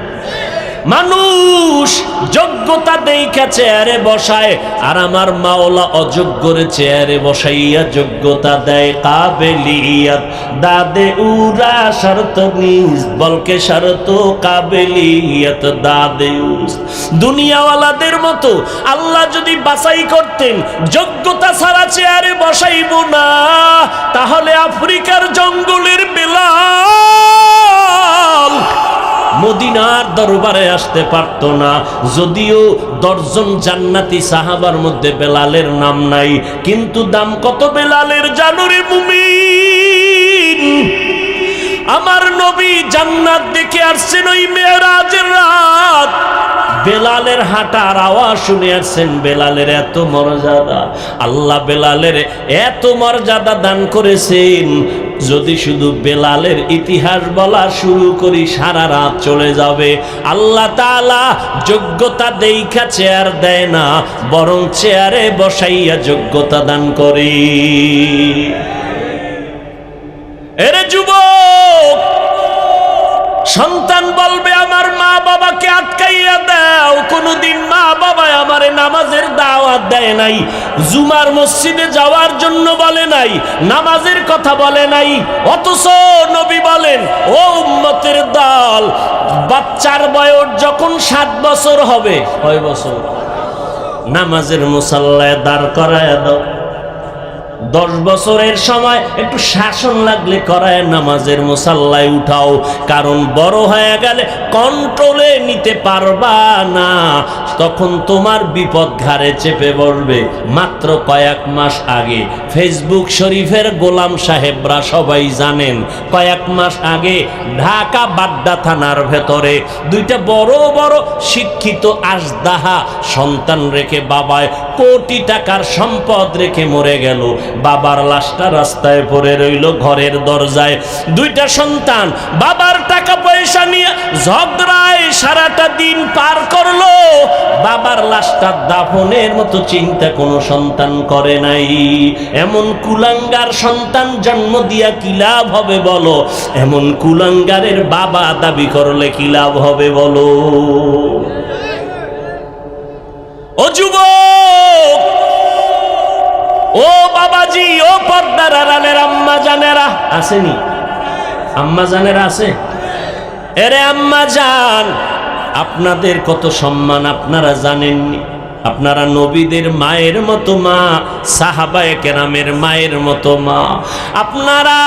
মানুষ যোগ্যতা দেখা চেয়ারে বসায়, আর আমার মাওলা অযোগ্যরে চেয়ারে বসাইয়া যোগ্যতা দেয়। কাবেলিয়াত দাদে উরা শর্ত নিজ বলকে শর্ত কাবেলিয়াত দাদে উস। দুনিয়াওয়ালাদের মতো আল্লাহ যদি বাছাই করতেন যোগ্যতা ছাড়া চেয়ারে বসাইব না, তাহলে আফ্রিকার জঙ্গলের বেলাল মদিনার দরবারে আসতে পারত না। যদিও 10 জন জান্নাতি সাহাবার মধ্যে বেলালের নাম নাই, কিন্তু দাম কত বেলালের জানো রে মুমিন? আমার নবী জান্নাত দেখে আসছেন ওই মেরাজের রাত, বেলালের হাঁটার আওয়াজ শুনে আসছেন। বেলালের এত মর্যাদা, আল্লাহ বেলালের এত মর্যাদা দান করেছেন, যদি শুধু বেলালের ইতিহাস বলা শুরু করি সারা রাত চলে যাবে। আল্লাহ তাআলা যোগ্যতা দেইখা চেয়ার দেয় না, বরং চেয়ারে বসাইয়া যোগ্যতা দান করে। এরে যুবক, সন্তান বলবে আমার মা বাবাকে আটকাইয়া দাও। কোনদিন মা বাবা আমারে নামাজের দাওয়াত দেয় নাই, জুমার মসজিদে যাওয়ার জন্য বলে নাই, নামাজের কথা বলে নাই। অথচ নবী বলেন, ও উম্মতের দল, বাচ্চার বয়স যখন 7 বছর হবে, কয় বছর, নামাজের মুসাল্লায় দাঁড় করায় দাও। 10 বছরের সময় একটু শাসন লাগলে করায় নামাজের মুসাল্লায় উঠাও, কারণ বড় হয়ে গেলে কন্ট্রোলে নিতে পারবা না, তখন তোমার বিপদ ঘাড়ে চেপে বসবে। মাত্র কয়েক মাস আগে ফেসবুক শরীফের গোলাম সাহেবরা সবাই জানেন, কয়েক মাস আগে ঢাকা বাড্ডা থানার ভেতরে 2টা বড় বড় শিক্ষিত আজদাহা সন্তান রেখে বাবায় কোটি টাকার সম্পদ রেখে মরে গেল। বাবার লাশটা রাস্তায় পড়ে রইল ঘরের দরজায়। 2টা সন্তান বাবার টাকা পয়সা নিয়ে ঝগড়ায় সারাটা দিন পার করলো, বাবার লাশটা দাফনের মতো চিন্তা কোনো সন্তান করে নাই। এমন কুলাঙ্গার সন্তান জন্ম দিয়া কি লাভ হবে বলো? এমন কুলাঙ্গারের বাবা দাবি করলে কি লাভ হবে বলো? ও যুবক, ও বাবাজি, ও পর্দার আড়ালের আম্মা জানেরা, আসেনি? আম্মা জানেরা আছে? এরে আম্মা জান, আপনাদের কত সম্মান আপনারা জানেননি। আপনারা নবীদের মায়ের মতো মা, সাহাবায়ে কেরামের মায়ের মতো মা, আপনারা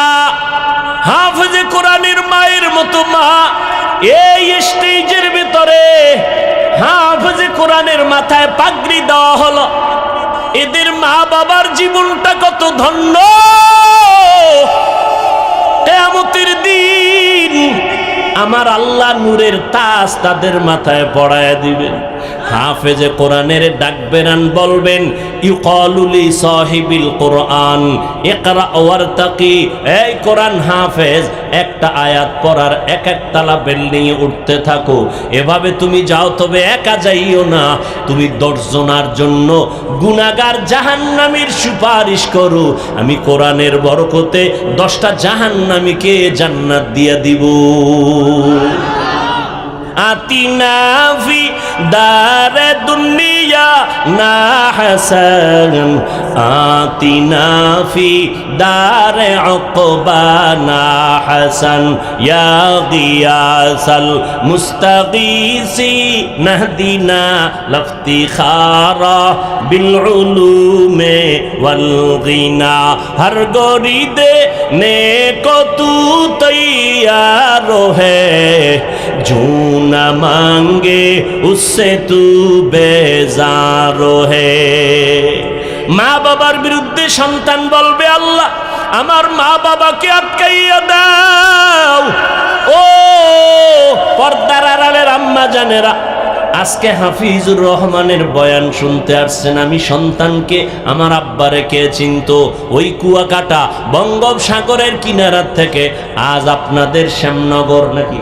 হাফেজে কোরআনের মায়ের মতো মা। এই স্টেজের ভিতরে হাফেজে কোরআনের মাথায় পাগড়ি দেওয়া হলো, এদের মা বাবার জীবনটা কত ধন্য। কিয়ামতের দিন আমার আল্লাহ নূরের তাজ তাদের মাথায় পড়ায় দিবেন। হাফেজে কোরআনের ডাকবেরান বলবেন, ইউকালু লি সাহিবিল কোরআন ইকরা ওয়ারতাকি। এই কোরআন হাফেজ, একটা আয়াত পড়ার এক তালা বিল্ডিং এ উঠতে থাকো। এভাবে তুমি যাও, তবে একা যাইও না, তুমি 10 জনের জন্য গুনাহগার জাহান্নামীর সুপারিশ করো। আমি কোরআনের বরকতে 10টা জাহান্নামীকে জান্নাত দিয়ে দিব। আতিনা ফি দারে দুনিয়া না হাসান, আতিনা ফি দারে উকবা না হাসান, ইয়া গিয়াসাল মুস্তাগীসি নাহদিনা লফতিখারা বিল উলুমে ওয়াল গিনা। হর গরিদে নেকো তু তৈয়ার হে, जो न मांगे उससे तू बेजार है। মা বাবার বিরুদ্ধে সন্তান বলবে, আল্লাহ আমার মা বাবাকে আটকাইয়া দাও। ও পর্দার আড়ালের আম্মা জানেরা, আজকে হাফিজুর রহমানের বয়ান শুনতে আসছেন। আমি সন্তানকে আমার আব্বারে কে চিনতো? ওই কুয়াকাটা বঙ্গোপসাগরের কিনারার থেকে আজ আপনাদের শ্যামনগর, নাকি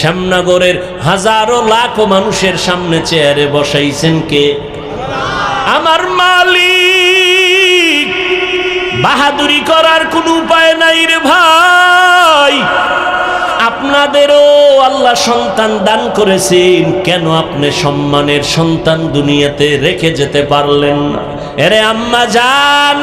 শ্যামনগরের হাজারো লাখো মানুষের সামনে চেয়ারে বসাইছেন কে? আমার মালিক। বাহাদুরি করার কোন উপায় নাই রে ভাই। আপনাদেরও আল্লাহ সন্তান দান করেছেন, কেন আপনি সম্মানের সন্তান দুনিয়াতে রেখে যেতে পারলেন না? এরে আম্মা জান,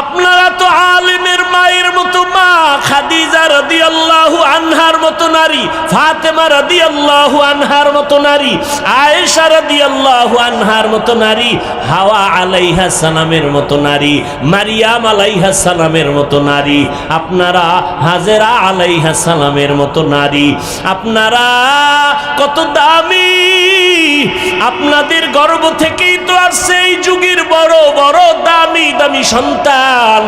আপনারা তো আলেমের মায়ের মতো মা, খাদিজা রাদিয়াল্লাহু আনহার মতো নারী, ফাতেমা রাদিয়াল্লাহু আনহার মতো নারী, আয়েশা রাদিয়াল্লাহু আনহার মতো নারী, হাওয়া আলাইহিস সালামের মতো নারী, মারিয়াম আলাইহিস সালামের মতো নারী, আপনারা হাজেরা আলাইহিস সালামের মতো নারী, আপনারা কত দামি। আপনাদের গর্ভ থেকেই তো আসছে এই যুগের বড় বড় দামি দামি সন্তান।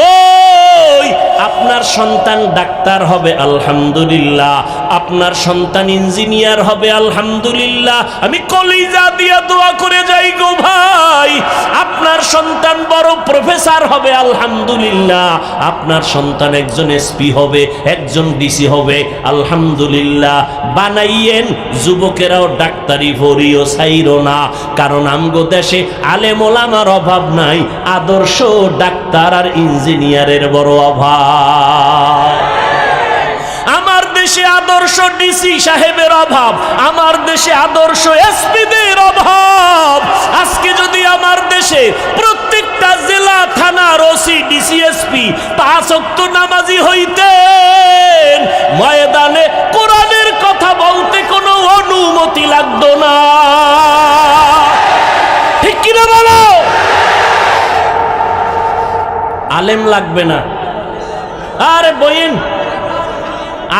কই আপনার সন্তান ডাক্তার হবে আলহামদুলিল্লাহ, আপনার সন্তান ইঞ্জিনিয়ার হবে আলহামদুলিল্লাহ। আমি কলিজা দিয়া দোয়া করে যাই গো ভাই, আপনার সন্তান বড় প্রফেসর হবে আলহামদুলিল্লাহ, আপনার সন্তান একজন এসপি হবে, একজন ডিসি হবে আলহামদুলিল্লাহ। বানাইয়েন, যুবকেরাও ডাক্তারি ভরিও ছাইরো না, কারণ আমগো দেশে আলেম ওলামার অভাব নাই, আদর্শ ডাক্তার আর ইঞ্জিনিয়ারের বড় অভাব। আমার দেশে আদর্শ ডিসি সাহেবের অভাব, আমার দেশে আদর্শ এসপিদের অভাব। আজকে যদি আমার দেশে প্রত্যেকটা জেলা থানার ওসি ডিসি এসপি 5 ওয়াক্ত নামাজি হইতেন, ময়দানে কোরআনের কথা বলতে কোনো অনুমতি লাগতো না। ঠিক কিনা বলো? আলেম লাগবে না, আরে বইন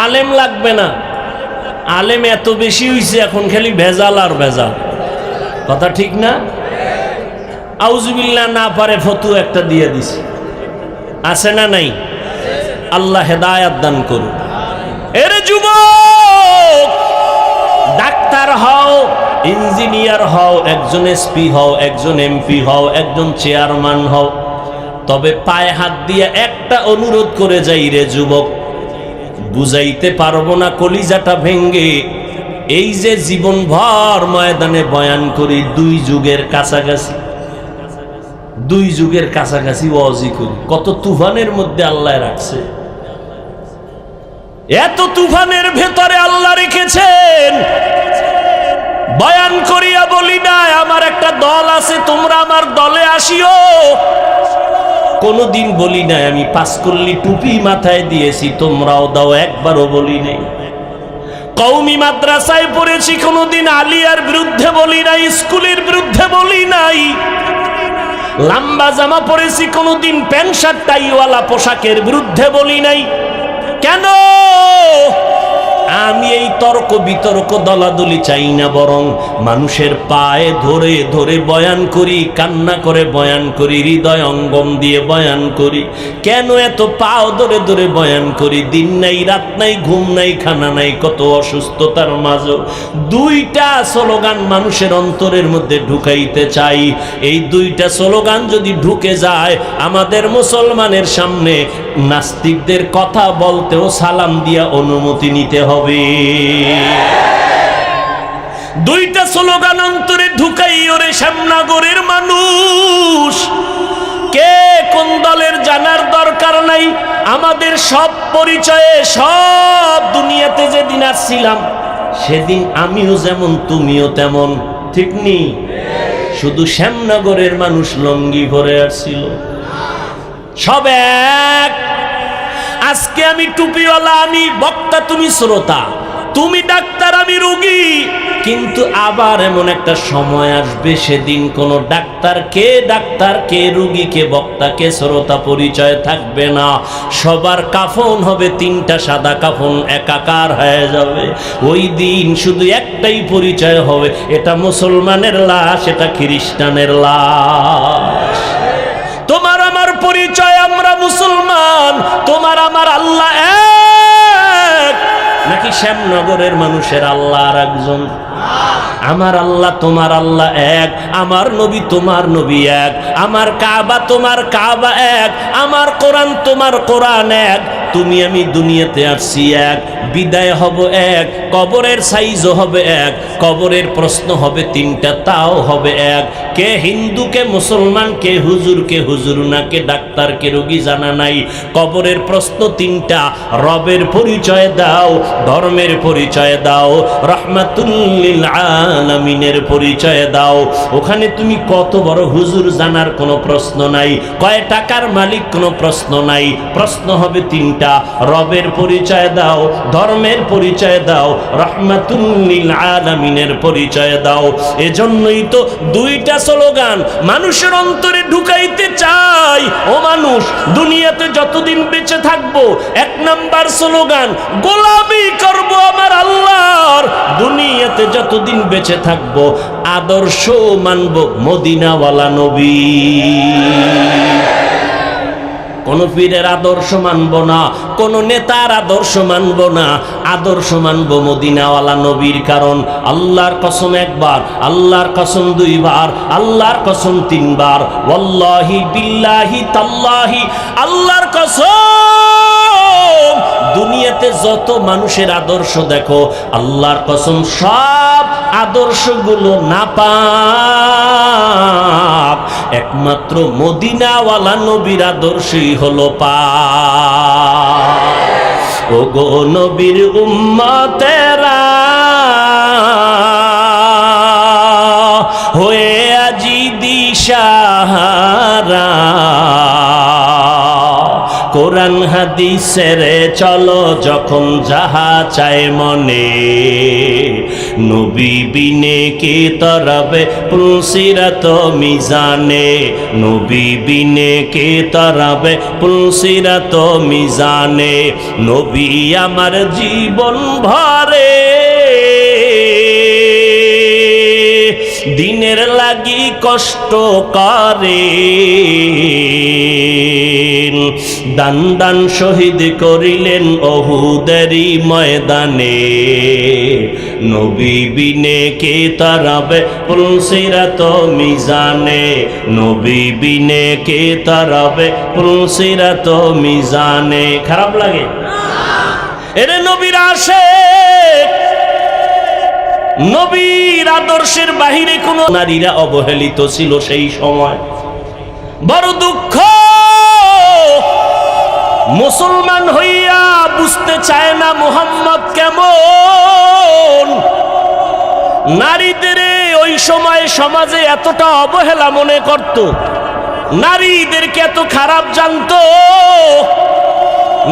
আলেম লাগবে না। আলেম এত বেশি হইছে এখন, খালি ভেজাল আর ভেজাল, কথা ঠিক না? আউযুবিল্লাহ না পারে ফতোয়া একটা দিয়ে দিছে, আছে না নাই? আল্লাহ হেদায়েত দান করুন। এর যুবক, ডাক্তার হও, ইঞ্জিনিয়ার হও, একজন এসপি হও, একজন এমপি হও, একজন চেয়ারম্যান হও, তবে পায়ে হাত দিয়ে একটা অনুরোধ করে যাই রে যুবক, বুঝাইতে পারবো না কলিজাটা ভেঙ্গে। এই যে জীবনভর ময়দানে বয়ান করি, 2 যুগের কাছাকাছি, 2 যুগের কাছাকাছি ওয়াজি করি, কত তুফানের মধ্যে আল্লাহ রাখছে। এত তুফানের ভেতরে আল্লাহ রেখেছেন, বয়ান করিয়া বলি না আমার একটা দল আছে, তোমরা আমার দলে আসিও। কোনদিন বলি নাই আমি 5 কল্লি টুপি মাথায় দিয়েছি, তোমরাও দাও, একবারও বলি নাই। কওমি মাদ্রাসায় পড়েছি, কোনদিন আলিয়ার বিরুদ্ধে বলি নাই, স্কুলের বিরুদ্ধে বলি নাই। লম্বা জামা পরেছি, কোনদিন প্যান্ট শার্ট টাইওয়ালা পোশাকের বিরুদ্ধে বলি নাই। কেন? আমি এই তর্ক বিতর্ক দলাদলি চাই না, বরং মানুষের পায়ে ধরে ধরে বয়ান করি, কান্না করে বয়ান করি, হৃদয় অঙ্গম দিয়ে বয়ান করি। কেন এত পাও ধরে ধরে বয়ান করি? দিন নাই, রাত নাই, ঘুম নাই, খানা নাই, কত অসুস্থতার মাঝে 2টা স্লোগান মানুষের অন্তরের মধ্যে ঢুকাইতে চাই। এই 2টা স্লোগান যদি ঢুকে যায়, আমাদের মুসলমানের সামনে নাস্তিকদের কথা বলতেও সালাম দিয়া অনুমতি নিতে হবে। 2টা স্লোগান অন্তরে ঢুকাই। ওরে শ্যামনগরের মানুষ, কে কোন দলের জানার দরকার নাই। আমাদের সব পরিচয়ে, সব দুনিয়াতে যেদিন আসছিলাম সেদিন আমিও যেমন তুমিও তেমন, ঠিক নি? শুধু শ্যামনগরের মানুষ লঙ্গি ভরে আসছিল, সব এক। আজকে আমি টুপিওয়ালা, আমি বক্তা, তুমি শ্রোতা, তুমি ডাক্তার, আমি রোগী। কিন্তু আবার এমন একটা সময় আসবে, সেদিন কোন ডাক্তার কে রোগী, কে বক্তা, কে শ্রোতা পরিচয় থাকবে না। সবার কাফন হবে 3টা সাদা কাফন, একাকার হয়ে যাবে। ওই দিন শুধু একটাই পরিচয় হবে, এটা মুসলমানের লাশ, এটা খ্রিস্টানের লাশ। তোমার আমার পরিচয়, আমরা মুসলমান। তোমার আমার আল্লাহ এক, নাকি শ্যামনগরের মানুষের আল্লাহ আর একজন? আমার আল্লাহ তোমার আল্লাহ এক, আমার নবী তোমার নবী এক, আমার কাবা তোমার কাবা এক, আমার কোরআন তোমার কোরআন এক। তুমি আমি দুনিয়াতে আসছি এক, বিদায় হব এক, কবরের সাইজও হবে এক, কবরের প্রশ্ন হবে তিনটা, তাও হবে এক। কে হিন্দু, কে মুসলমান, কে হুজুর না, কে ডাক্তার, কে রোগী জানা নাই। কবরের প্রশ্ন তিনটা, রবের পরিচয় দাও, ধর্মের পরিচয় দাও, রহমাতুল লিল আলামিনের পরিচয় দাও। ওখানে তুমি কত বড় হুজুর জানার কোনো প্রশ্ন নাই, কয় টাকার মালিক কোনো প্রশ্ন নাই। প্রশ্ন হবে তিনটা, রবের পরিচয় দাও, ধর্মের পরিচয় দাও, রহমাতুল লিল আলামিনের পরিচয় দাও। এজন্যই তো দুইটা স্লোগান মানুষের অন্তরে ঢুকাইতে চাই। ও মানুষ, দুনিয়াতে যতদিন বেঁচে থাকবো, এক নাম্বার স্লোগান গোলামি করব আমার আল্লাহর। দুনিয়াতে যতদিন বেঁচে থাকবো, আদর্শ মানব মদিনাওয়ালা নবী। কোন পীরের আদর্শ মানব না, কোন নেতার আদর্শ মানব না, আদর্শ মানব মদিনাওয়ালা নবীর। কারণ আল্লাহর কসম একবার, আল্লাহর কসম দুইবার, আল্লাহর কসম তিনবার, ওয়াল্লাহি বিল্লাহি তাল্লাহি, আল্লাহর কসম দুনিয়াতে যত মানুষের আদর্শ দেখো, আল্লাহর কসম সব আদর্শগুলো নাপাক, একমাত্র মদিনাওয়ালা নবীর আদর্শই হলো পাক। ও গো নবীর উম্মতেরা, হয়ে আজি দিশাহারা, কোরআন হাদিসের চলো যখন যাহা চায় মনে, নবী বিনে কে তরবে পুলসিরাত মিজানে, নবী বিনে কে তরবে পুলসিরাত মিজানে। নবী আমার জীবন ভরে দিনের লাগি কষ্ট করে, দান দান শহীদ করিলেন ওহুদেরই ময়দানে, নবী বিনে কে তারাবে পুলসিরাত মিজানে, নবী বিনে কে তারাবে পুলসিরাত মিজানে। খারাপ লাগে? এরে নবীর আশিক, নবীর আদর্শের বাহিরে কোন নারীরা অবহেলিত ছিল সেই সময়। বড় দুঃখ, মুসলমান হইয়া বুঝতে চায় না মুহাম্মদ কেমন। নারীদের ওই সময় সমাজে এতটা অবহেলা মনে করত, নারীদেরকে এত খারাপ জানতো।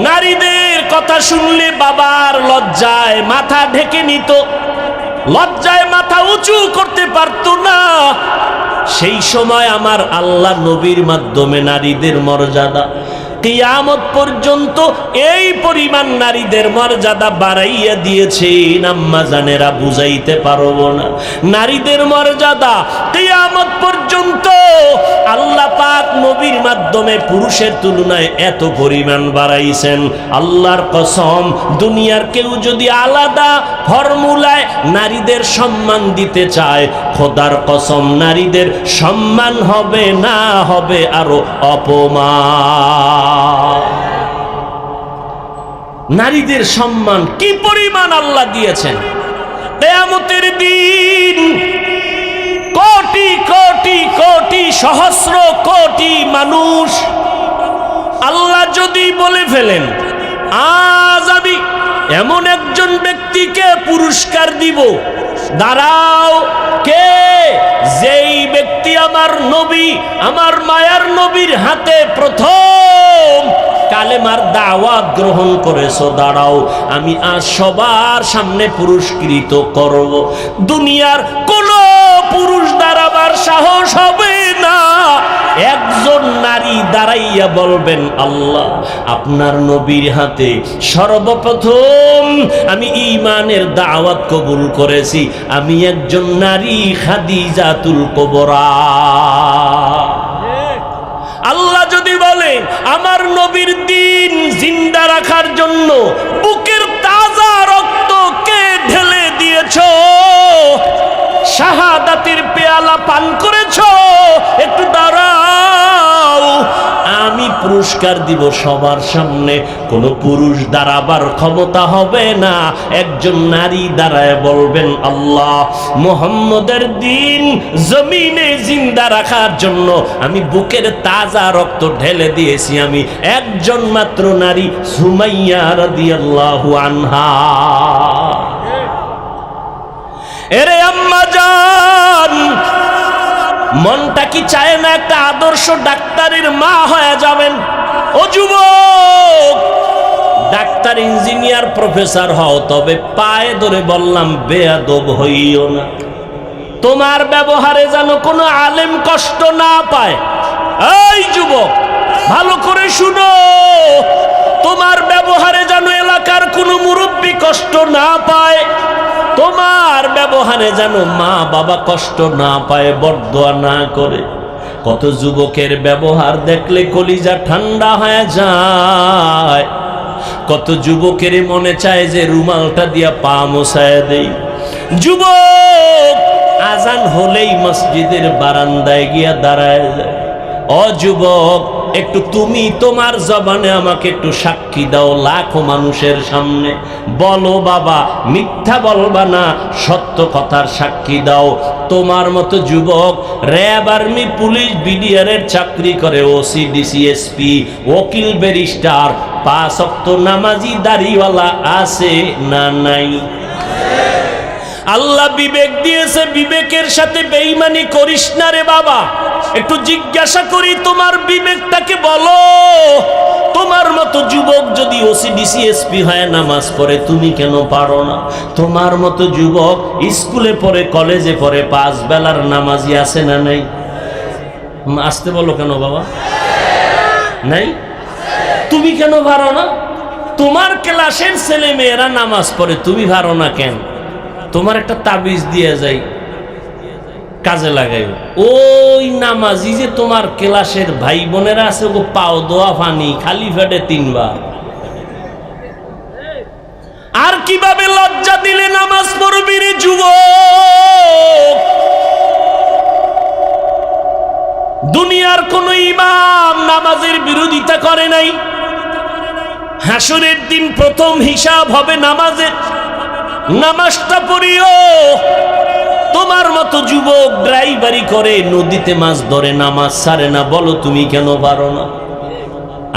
নারীদের কথা শুনলে বাবার লজ্জায় মাথা ঢেকে নিত, লজ্জায় মাথা উঁচু করতে পারত না। সেই সময় আমার আল্লাহ নবীর মাধ্যমে নারীদের মর্যাদা কিয়ামত পর্যন্ত এই পরিমাণ নারীদের মর্যাদা বাড়াইয়া দিয়েছেন, আম্মা জানেরা বুঝাইতে পারবো না। নারীদের মর্যাদা কিয়ামত পর্যন্ত আল্লাহ পাক নবীর মাধ্যমে পুরুষের তুলনায় এত পরিমাণ বাড়াইছেন। আল্লাহর কসম, দুনিয়ার কেউ যদি আলাদা ফর্মুলায় নারীদের সম্মান দিতে চায়, খোদার কসম নারীদের সম্মান হবে না, হবে আরো অপমান। নারীদের সম্মান কি পরিমাণ আল্লাহ দিয়েছেন। কিয়ামতের দিন কোটি কোটি কোটি সহস্র কোটি মানুষ আল্লাহ যদি বলে ফেলেন, আজ আমি এমন একজন ব্যক্তিকে পুরস্কার দিব, দাঁড়াও, কে? যেই ব্যক্তি আমার নবী, আমার মায়ার নবীর হাতে প্রথম কালেমার দাওয়াত গ্রহণ করেছো, দাঁড়াও, আমি আজ সবার সামনে পুরস্কৃত করব। দুনিয়ার কোন পুরুষ দাঁড়াবার সাহস হবে না। একজন নারী দাঁড়াইয়া বলবেন, আল্লাহ আপনার নবীর হাতে সর্বপ্রথম আমি ঈমানের দাওয়াত কবুল করেছি, আমি একজন নারী খাদিজাতুল কুবরা। আল্লাহ যদি বলেন আমার নবীর দ্বীন জিন্দা রাখার জন্য বুকের তাজা রক্ত কে ঢেলে দিয়েছো, শাহাদাতের পেয়ালা পান করেছো, একটু দাঁড়াও, আমি পুরস্কার দিব সবার সামনে। কোনো পুরুষ দাঁড়াবার ক্ষমতা হবে না, একজন নারী দাঁড়ায় বলবেন, আল্লাহ, মুহাম্মদের দিন জমিনে জিন্দা রাখার জন্য আমি বুকের তাজা রক্ত ঢেলে দিয়েছি, আমি একজন মাত্র নারী, সুমাইয়া রাদিয়াল্লাহু আনহা। এরে আম্মা জান, মনটা কি চায় না একটা আদর্শ ডাক্তারের মা হয়ে যাবেন? ও যুবক, ডাক্তার, ইঞ্জিনিয়ার, প্রফেসর হও, তবে পায়ে ধরে বললাম বেয়াদব হইও না। তোমার ব্যবহারে যেন কোনো আলেম কষ্ট না পায়। এই যুবক, ভালো করে শুনো, তোমার ব্যবহারে যেন এলাকার কোনো মুরব্বী কষ্ট না পায়, তোমার ব্যবহারে যেন মা বাবা কষ্ট না পায়, বরদোয়া না করে। কত যুবকের ব্যবহার দেখলে কলিজা ঠান্ডা হয়ে যায়, কত যুবকের মনে চায় যে রুমালটা দিয়া পা মোছায় দেই। যুবক আজান হলেই মসজিদের বারান্দায় গিয়া দাঁড়ায় যায়। ও যুবক, একটু তুমি তোমার জবানে আমাকে একটু সাক্ষী দাও লাখো মানুষের সামনে, বলো বাবা, মিথ্যা বলবা না, সত্য কথার সাক্ষী দাও। তোমার মতো যুবক র্যাব, আর্মি, পুলিশ, বিডিআরের চাকরি করে, ওসি, ডিসি, এসপি, ওকিল, ব্যারিস্টার, 5 ওয়াক্ত নামাজি দাড়িওয়ালা আছে না নাই? আল্লাহ বিবেক দিয়েছে, বিবেকের সাথে বেঈমানি করিস না রে বাবা। একটু জিজ্ঞাসা করি, তোমার বিবেকটাকে বলো। তোমার মতো যুবক যদি ওসি, ডিসি, এসপি হয়, নামাজ পড়ে, তুমি কেন পারো না? তোমার মতো যুবক স্কুলে পড়ে, কলেজে পড়ে, 5 বেলার নামাজি আছে না নাই? আসতে বলো কেন বাবা? নাই? তুমি কেন পারো না? তোমার ক্লাসের ছেলে মেয়েরা নামাজ পড়ে, তুমি পারো না কেন? তোমার একটা তাবিজ দিয়ে যাই, কাজে লাগাই। ওই নামাজি যে তোমার ক্লাসের ভাই বোনেরা আছে, ও পাও দোয়া পানি খালি ফেটে 3 বার। আর কিভাবে লজ্জা দিলে নামাজ পড়বি রে যুবক? দুনিয়ার কোন ইমাম নামাজের বিরোধিতা করে নাই। হাসরের দিন প্রথম হিসাব হবে নামাজের। নামাজটা পড়িও। তোমার মতো যুবক ড্রাইভারি করে, নদীতে মাছ ধরে, নামাজ ছাড়ে না, বলো তুমি কেন পারো না?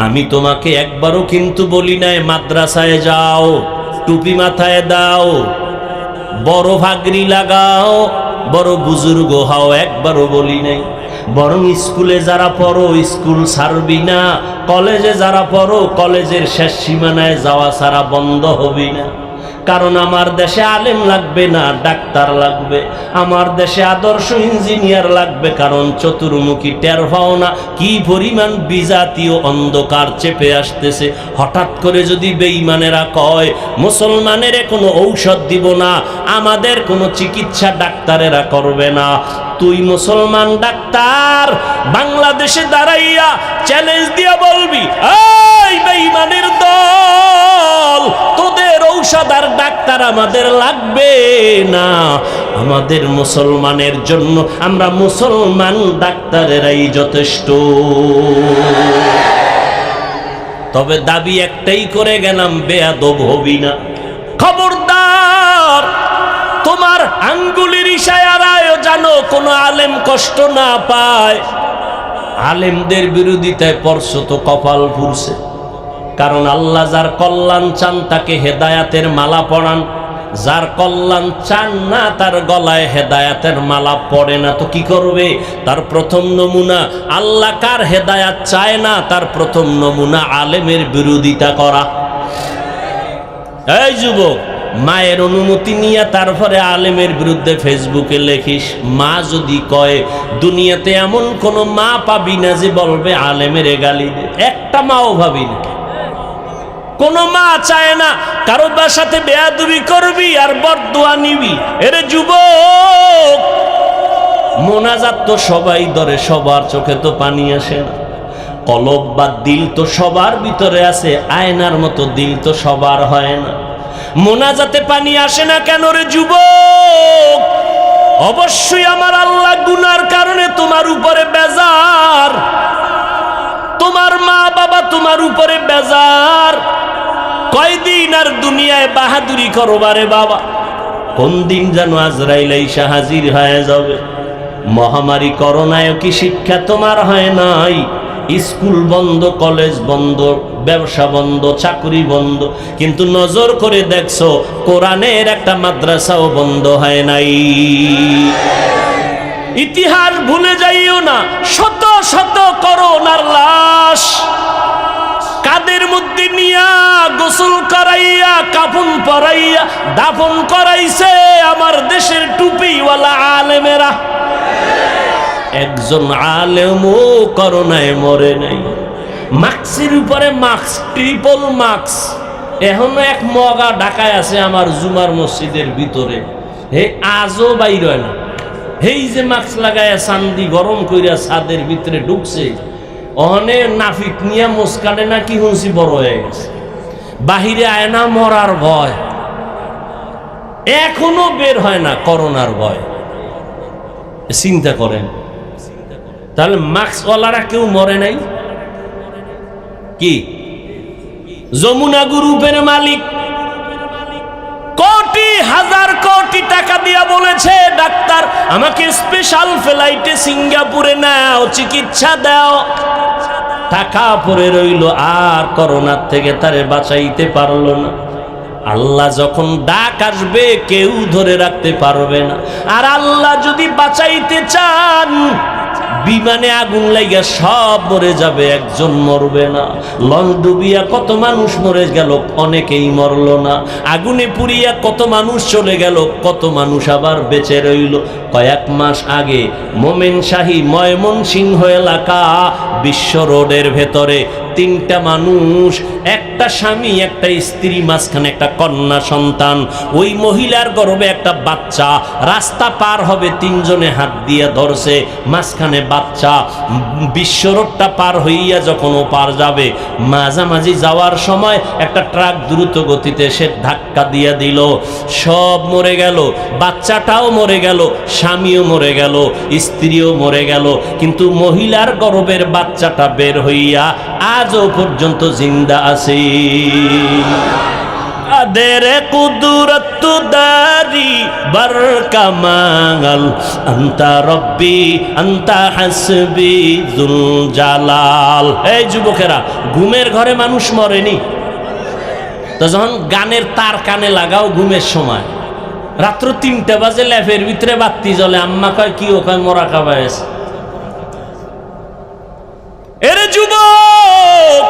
আমি তোমাকে একবারও কিন্তু বলি নাই মাদ্রাসায় যাও, টুপি মাথায় দাও, বড় ভাগরি লাগাও, বড় বুজুর্গ হও, একবারও বলি নাই। বরং স্কুলে যারা পড়ো স্কুল ছাড়বি না, কলেজে যারা পড়ো কলেজের শেষ সীমানায় যাওয়া ছাড়া বন্ধ হবি না। কারণ আমার দেশে আলেম লাগবে না, ডাক্তার লাগবে। আমার দেশে আদর্শ ইঞ্জিনিয়ার লাগবে, কারণ চতুর্মুখী টের পাও না কি পরিমাণ বিজাতীয় অন্ধকার চেপে আসতেছে। হঠাৎ করে যদি বেঈমানেরা কয় মুসলমানের কোনো ঔষধ দিব না, আমাদের কোনো চিকিৎসা ডাক্তারেরা করবে না, তুই মুসলমান ডাক্তার বাংলাদেশে দাঁড়াইয়া চ্যালেঞ্জ দিয়া বলবি, এই বেঈমানের দল, তোদের ঔষধ আর ডাক্তার আমাদের লাগবে না, আমাদের মুসলমানের জন্য আমরা মুসলমান ডাক্তারেরাই যথেষ্ট। তবে দাবি একটাই করে গেলাম, বেয়াদব হবি না। খবরদার, তোমার আঙ্গুলের ইশারায় জানো কোনো আলেম কষ্ট না পায়। আলেমদের বিরোধিতায় পড়ছো তো কপাল পুড়ছে। কারণ আল্লাহ যার কল্যাণ চান তাকে হেদায়াতের মালা পরান, যার কল্যাণ চান না তার গলায় হেদায়াতের মালা পড়ে না। তো কি করবে? তার প্রথম নমুনা, আল্লাহ কার হেদায়াত চায় না তার প্রথম নমুনা আলেমের বিরোধিতা করা। এই যুবক, মায়ের অনুমতি নিয়ে তারপরে আলেমের বিরুদ্ধে ফেসবুকে লেখিস। মা যদি কয়, দুনিয়াতে এমন কোন মা পাবি না যে বলবে আলেমের গালি দে, একটা মাও ভাবি না। কোন মা চায় না কারো সাথে বেয়াদবি করবি আর বরদোয়া নিবি। এরে যুবক, মোনাজাত তো সবাই ধরে, সবার চোখে তো পানি আসে না। কলব বা দিল তো সবার ভিতরে আছে, আয়নার মতো দিল তো সবার হয় না। মোনাজাতে পানি আসে না কেন রে যুবক? অবশ্যই আমার আল্লাহ গুনার কারণে তোমার উপরে বেজার। তোমার মা বাবা তোমার উপরে বেজার, কয়দিন আর দুনিয়ায় বাহাদুরি করবারে বাবা? কোন দিন যেন আজরাইল আইসা হাজির হয়ে যাবে। মহামারী করোনায় কি শিক্ষা তোমার হয় নাই? স্কুল বন্ধ, কলেজ বন্ধ, ব্যবসা বন্ধ, চাকরি বন্ধ, কিন্তু নজর করে দেখছো কোরআনের একটা মাদ্রাসাও বন্ধ হয় নাই। ইতিহাস ভুলে যাইও না, শত শত করোনার লাশ কাদের মধ্যে নিয়া গোসল করাইয়া কাফন পরাইয়া দাফন করাইছে আমার দেশের টুপিওয়ালা আলেমেরা। একজন আলেমও করোনায় মরে নাই। মাস্কের উপরে মাস্ক, ট্রিপল মাস্ক, এখনো এক মগা ঢাকায় আছে আমার জুমার মসজিদের ভিতরে, হে আজও বাইর হয় না। হেই যে মাস্ক লাগায়া চান্দি গরম কইরা ছাদের ভিতরে ঢুকছে, অনেক নাফিক নিয়া মুস্কানে না কি হুঁসি বড় হয়ে গেছে, বাহিরে আয় না মরার ভয়, এখনো বের হয় না করোনার ভয়। চিন্তা করেন, তাহলে মাস্কওয়ালারা কেউ মরে নাই কি? যমুনা গ্রুপের মালিক কোটি হাজার কোটি টাকা দিয়া বলেছে, ডাক্তার আমাকে স্পেশাল ফ্লাইটে সিঙ্গাপুরে নাও, চিকিৎসা দাও। টাকা পড়ে রইল, আর করোনার থেকে তারে বাঁচাইতে পারলো না। আল্লাহ যখন ডাক আসবে কেউ ধরে রাখতে পারবে না। আর আল্লাহ যদি বাঁচাইতে চান, বিমানে আগুন লাইগা সব মরে যাবে, একজন মরবে না। লঞ্চ ডুবিয়া কত মানুষ মরে গেল, অনেকেই মরল না। আগুনে পুড়িয়া কত মানুষ চলে গেল, কত মানুষ আবার বেঁচে রইল। কয়েক মাস আগে মোমেনশাহী ময়মনসিংহ এলাকা বিশ্ব রোডের ভেতরে তিনটা মানুষ, একটা স্বামী একটা স্ত্রী, মাঝখানে একটা কন্যা সন্তান, ওই মহিলার গর্ভে একটা বাচ্চা। রাস্তা পার হবে তিনজনে হাত দিয়ে ধরছে, মাঝখানে বাচ্চা। বিশ্ব রোডটা পার হইয়া যখন ও পার যাবে, মাঝামাঝি যাওয়ার সময় একটা ট্রাক দ্রুত গতিতে সে ধাক্কা দিয়ে দিল, সব মরে গেল। বাচ্চাটাও মরে গেল, স্বামীও মরে গেল, স্ত্রীও মরে গেল, কিন্তু মহিলার গর্ভের বাচ্চাটা বের হইয়া আজও পর্যন্ত জিন্দা আছে। কাদের কুদরত দারি বরকামাল, আন্তা রব্বি আন্তা হাসবি যুল জালাল। এই যুবকেরা, ঘুমের ঘরে মানুষ মরেনি তো? যখন গানের তার কানে লাগাও ঘুমের সময়, রাত্র 3টা বাজে, ল্যাপের ভিতরে বাতি জ্বলে, আম্মা কয় কি? ও কয় মরা খাবাইস। এরে যুবক,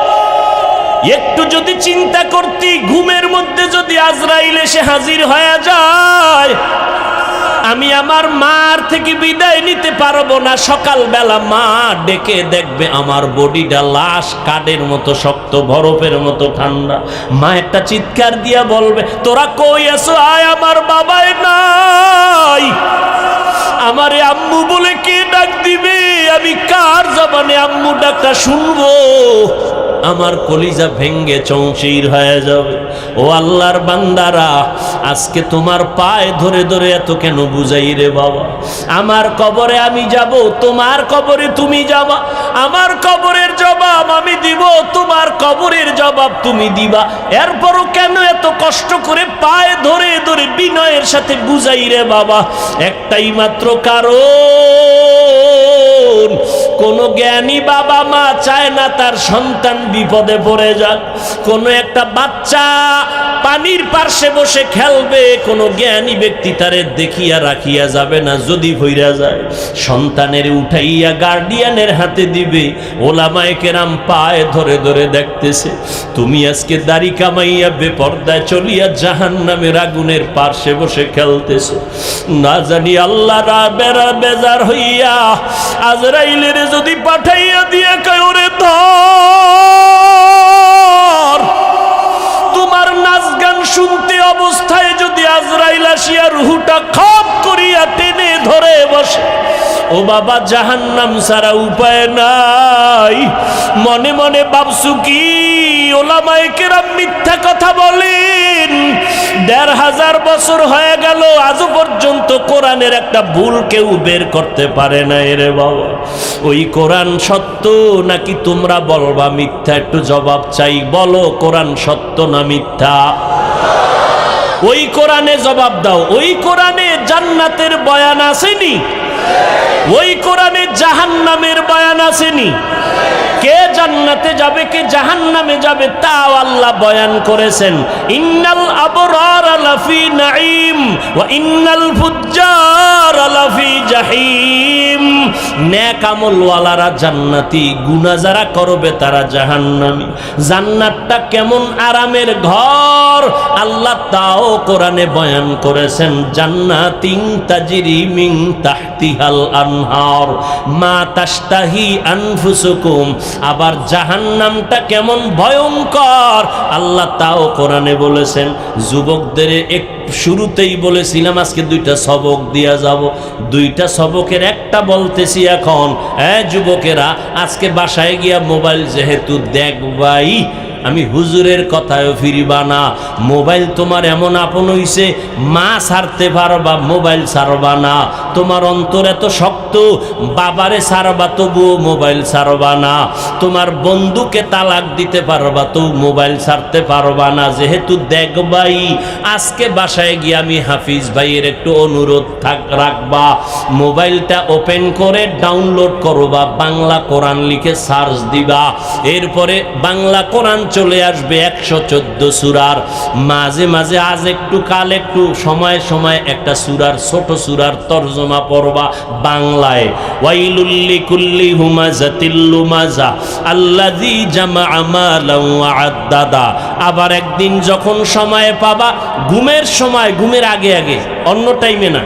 একটু যদি চিন্তা করতি, ঘুমের মধ্যে যদি আজরাইল এসে হাজির হয়ে যায়, আমি আমার মার থেকে বিদায় নিতে পারবো না। সকালবেলা মা ডেকে দেখবে আমার বডিটা লাশ কাঠের মতো শক্ত, বরফের মতো ঠান্ডা। মা একটা চিৎকার দিয়া বলবে, তোরা কই আছো? আয়, আমার বাবাই নাই। আমারে আম্মু বলে কে ডাক দিবে? আমি কার জবানে আম্মু ডাকটা শুনবো? আমার কলিজা ভেঙ্গে চৌচির হয়ে যাবে। ও আল্লাহর বান্দারা, আজকে তোমার পায়ে ধরে ধরে এত কেন বুঝাই রে বাবা? আমার কবরে আমি যাব, তোমার কবরে তুমি যাবা। আমার কবরের জবাব আমি দিব, তোমার কবরের জবাব তুমি দিবা। এরপরও কেন এত কষ্ট করে পায়ে ধরে ধরে বিনয়ের সাথে বুঝাই রে বাবা? একটাই মাত্র কারণ, কোন জ্ঞানী বাবা মা চায় না তার সন্তান বিপদে পড়ে যাক। কোন একটা বাচ্চা পানির পার্শ্বে বসে খেলবে, কোন জ্ঞানী ব্যক্তি তারে দেখিয়া রাখিয়া যাবে না যদি ভইরা যায়। সন্তানের উঠাইয়া গার্ডিয়ানের হাতে দিবে, ওলামায়ে কেরাম পায়ে ধরে ধরে দেখতেছে। তুমি আজকে দাড়ি কামাইয়া বেপর্দায় চলিয়া জাহান্নামের আগুনের পার্শ্বে বসে খেলতেছো। না জানি আল্লাহ বেজার হইয়া আজরাইলের যদি পাঠাইয়া দিয়ে কয়, ওরে ধর। তোমার নাচ গান শুনতে অবস্থায় যদি আজরাইল আসিয়া রুহুটা খপ করিয়া টেনে ধরে বসে, ও বাবা, জাহান্নাম ছাড়া উপায় নাই। মনে মনে ভাবছু কি ওলামায়ে কেরাম মিথ্যা কথা বলে? 1500 বছর হয়ে গেল, আজও পর্যন্ত কোরআনের একটা ভুল কেউ বের করতে পারে না। রে বাবা, ওই কোরআন সত্য নাকি তোমরা বলবা মিথ্যা? একটু জবাব চাই, বলো কোরআন সত্য না মিথ্যা? ওই কোরআনে জবাব দাও। ওই কোরআনে জান্নাতের বয়ান আসেনি? ওই কোরআনে জাহান্নামের বয়ান আসেনি? কে জান্নাতে যাবে কে জাহান্নামে যাবে তাও আল্লাহ বয়ান করেছেন। ইন্নাল আবরার লাফি নাঈম ওয়া ইন্নাল ফুজ্জার লাফি জাহিম। নেক আমলওয়ালারা জান্নাতি, গুনাহ যারা করবে তারা জাহান্নামী। জান্নাতটা কেমন আরামের ঘর আল্লাহ তাও কোরআনে বয়ান করেছেন। জান্নাতিন তাজরি মিন তাহতিহাল আনহার মা তাশতাহি আনফুসুকুম। আবার জাহান্নামটা কেমন ভয়ঙ্কর আল্লাহ তাও কোরআনে বলেছেন। যুবকদের শুরুতেই বলেছিলাম আজকে 2টা সবক দিয়া যাব। 2টা সবকের একটা বলতেছি এখন। যুবকেরা, আজকে বাসায় গিয়া মোবাইল যেহেতু দেখবাই, আমি হুজুরের কথায়ও ফিরিবা না। মোবাইল তোমার এমন আপন হইছে, মা ছাড়তে পারবা, মোবাইল ছাড়বা না। তোমার অন্তর এত শক্ত, বাবারে ছাড়বা তবুও মোবাইল ছাড়বা না। তোমার বন্ধুকে তালাক দিতে পারবা তো মোবাইল ছাড়তে পারবা না। যেহেতু দেখবাই, আজকে বাসায় গিয়ে আমি হাফিজ ভাইয়ের একটু অনুরোধ রাখবা, মোবাইলটা ওপেন করে ডাউনলোড করবা, বাংলা কোরআন লিখে সার্চ দিবা। এরপরে বাংলা কোরআন চলে আসবে 114 সূরার। মাঝে মাঝে আজ একটু কাল একটু সময় সময় একটা সূরার ছোট সূরার তরজমা পড়বা বাংলায়। ওয়াইলুল লিকুল্লি হুমাযাতিল লুমাযা আল্লাযী জামাআ মালান ওয়া আদ্দাদা। আবার একদিন যখন সময় পাবা, ঘুমের সময়, ঘুমের আগে আগে, অন্য টাইমে না,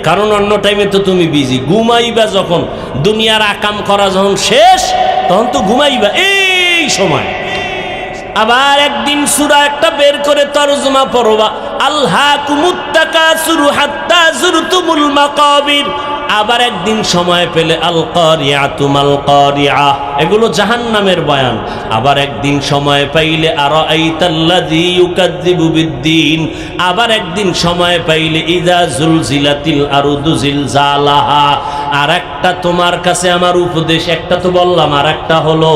কারণ অন্য টাইমে তো তুমি বিজি। ঘুমাইবা যখন, দুনিয়ার আকাম করা যখন শেষ, তখন তো ঘুমাইবা এই সময়। আবার একদিন সূরা একটা বের করে তরজমা পড়বা, আলহাকুমুত তাকাসুরু হাত্তা যুরতুমুল মাকাবির। আবার একদিন সময় পেলে আল কারিয়াতু মাল কারিয়া, এগুলো জাহান্নামের বয়ান। আবার একদিন সময় পাইলে আরাআইতাল্লাযী ইউকাযযিবু বিদ্দীন। আবার একদিন সময় পাইলে ইযা জুলজিলাতিল আরদু জিলজালাহা। আর একটা তোমার কাছে আমার উপদেশ, একটা তো বললাম, আর একটা হলো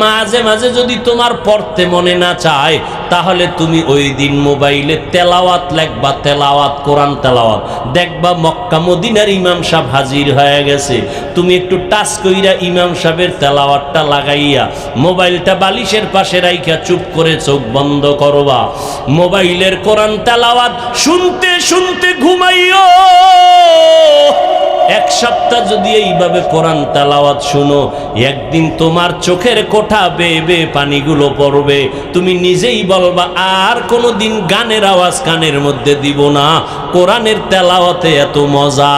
মাঝে মাঝে যদি তোমার পড়তে মনে না চায়, তাহলে তুমি ওই দিন মোবাইলে তেলাওয়াত লিখবা, তেলাওয়াত, কোরআন তেলাওয়াত। দেখবা মক্কা মদিনার ইমাম সাহেব হাজির হয়ে গেছে। তুমি একটু টাচ কইরা ইমাম সাহেবের তেলাওয়াতটা লাগাইয়া মোবাইলটা বালিশের পাশে রাইখা চুপ করে চোখ বন্ধ করবা। মোবাইলের কোরআন তেলাওয়াত শুনতে শুনতে ঘুমাইও। 1 সপ্তাহ যদি এইভাবে কোরআন তেলাওয়াত শুনো, একদিন তোমার চোখের কোঠা বেয়ে বেয়ে পানিগুলো পড়বে। তুমি নিজেই বলবা আর কোনোদিন গানের আওয়াজ কানের মধ্যে দিব না, কোরআনের তেলাওয়াতে এত মজা।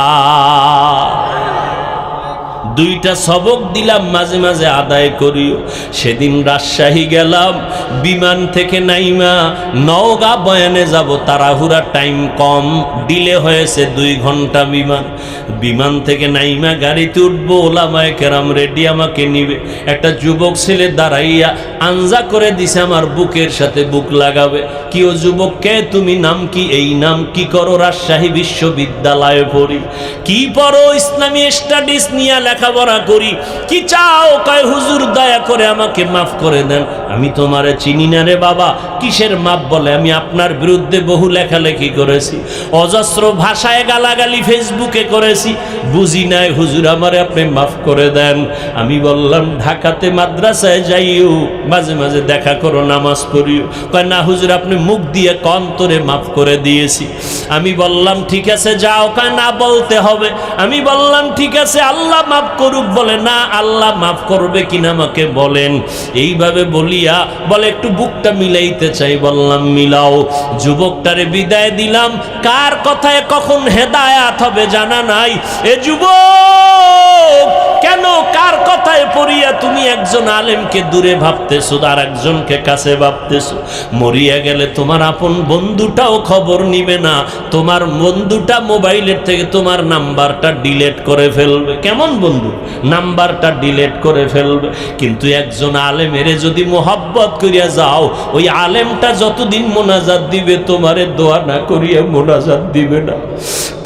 2টা সবক দিলাম, মাঝে মাঝে আদায় করিও। সেদিন রাজশাহী গেলাম, বিমান থেকে নাইমা নওগাঁ বয়ানে যাব, তাড়াহুড়া, টাইম কম, ডিলে হয়েছে 2 ঘন্টা বিমান। বিমান থেকে নাইমা গাড়িতে উঠবো, ওলামায়ে কেরাম রেডি, আমাকে নিবে। একটা যুবক ছেলে দাঁড়াইয়া আঞ্জা করে দিছে, আমার বুকের সাথে বুক লাগাবে। কি ও যুবক, কে তুমি, নাম কি? এই নাম। কি করো? রাজশাহী বিশ্ববিদ্যালয়ে পড়ি। কি পড়ো? ইসলামী স্টাডিজ নিয়ে লেখাপড়া করি। কি চাও? কয় হুজুর দয়া করে আমাকে মাফ করে দেন, আমি তোমারে চিনি না রে বাবা। কিসের মাপ? বলে আমি আপনার বিরুদ্ধে বহু লেখালেখি করেছি, অজস্র ভাষায় গালাগালি ফেসবুকে করেছি, বুঝি নাই হুজুর, আমারে আপনি মাফ করে দেন। আমি বললাম ঢাকাতে মাদ্রাসায় যাইও, মাঝে মাঝে দেখা করো, নামাজ পড়িও। কয় না হুজুর, আপনি মুখ দিয়ে অন্তরে মাফ করে দিয়েছি। আমি বললাম ঠিক আছে যাও। কয় না, বলতে হবে। আমি বললাম ঠিক আছে, আল্লাহ মাফ করুক। বলে না, আল্লাহ মাফ করবে কিনা আমাকে বলেন। এইভাবে বলিয়া বলে একটু বুকটা মিলাইতে চাই। বললাম মিলাও। যুবকটারে বিদায় দিলাম। কার কথায় কখন হেদায়াত হবে জানা নাই। এ যুবক, কেন কার কথায় পড়িয়া তুমি একজন আলেমকে দূরে ভাবতেছো, আর একজনকে কাছে ভাবতেছো? মরিয়া গেলে তোমার আপন বন্ধুটাও খবর নিবে না। তোমার বন্ধুটা মোবাইলের থেকে তোমার নাম্বারটা ডিলিট করে ফেলবে। কেমন বন্ধু? দিব, নাম্বারটা ডিলিট করে ফেলবে। কিন্তু একজন আলেমের যদি মোহাব্বত করিয়া যাও, ওই আলেমটা যতদিন মোনাজাত দিবে তোমারে দোয়া না করিয়া মোনাজাত দিবে না।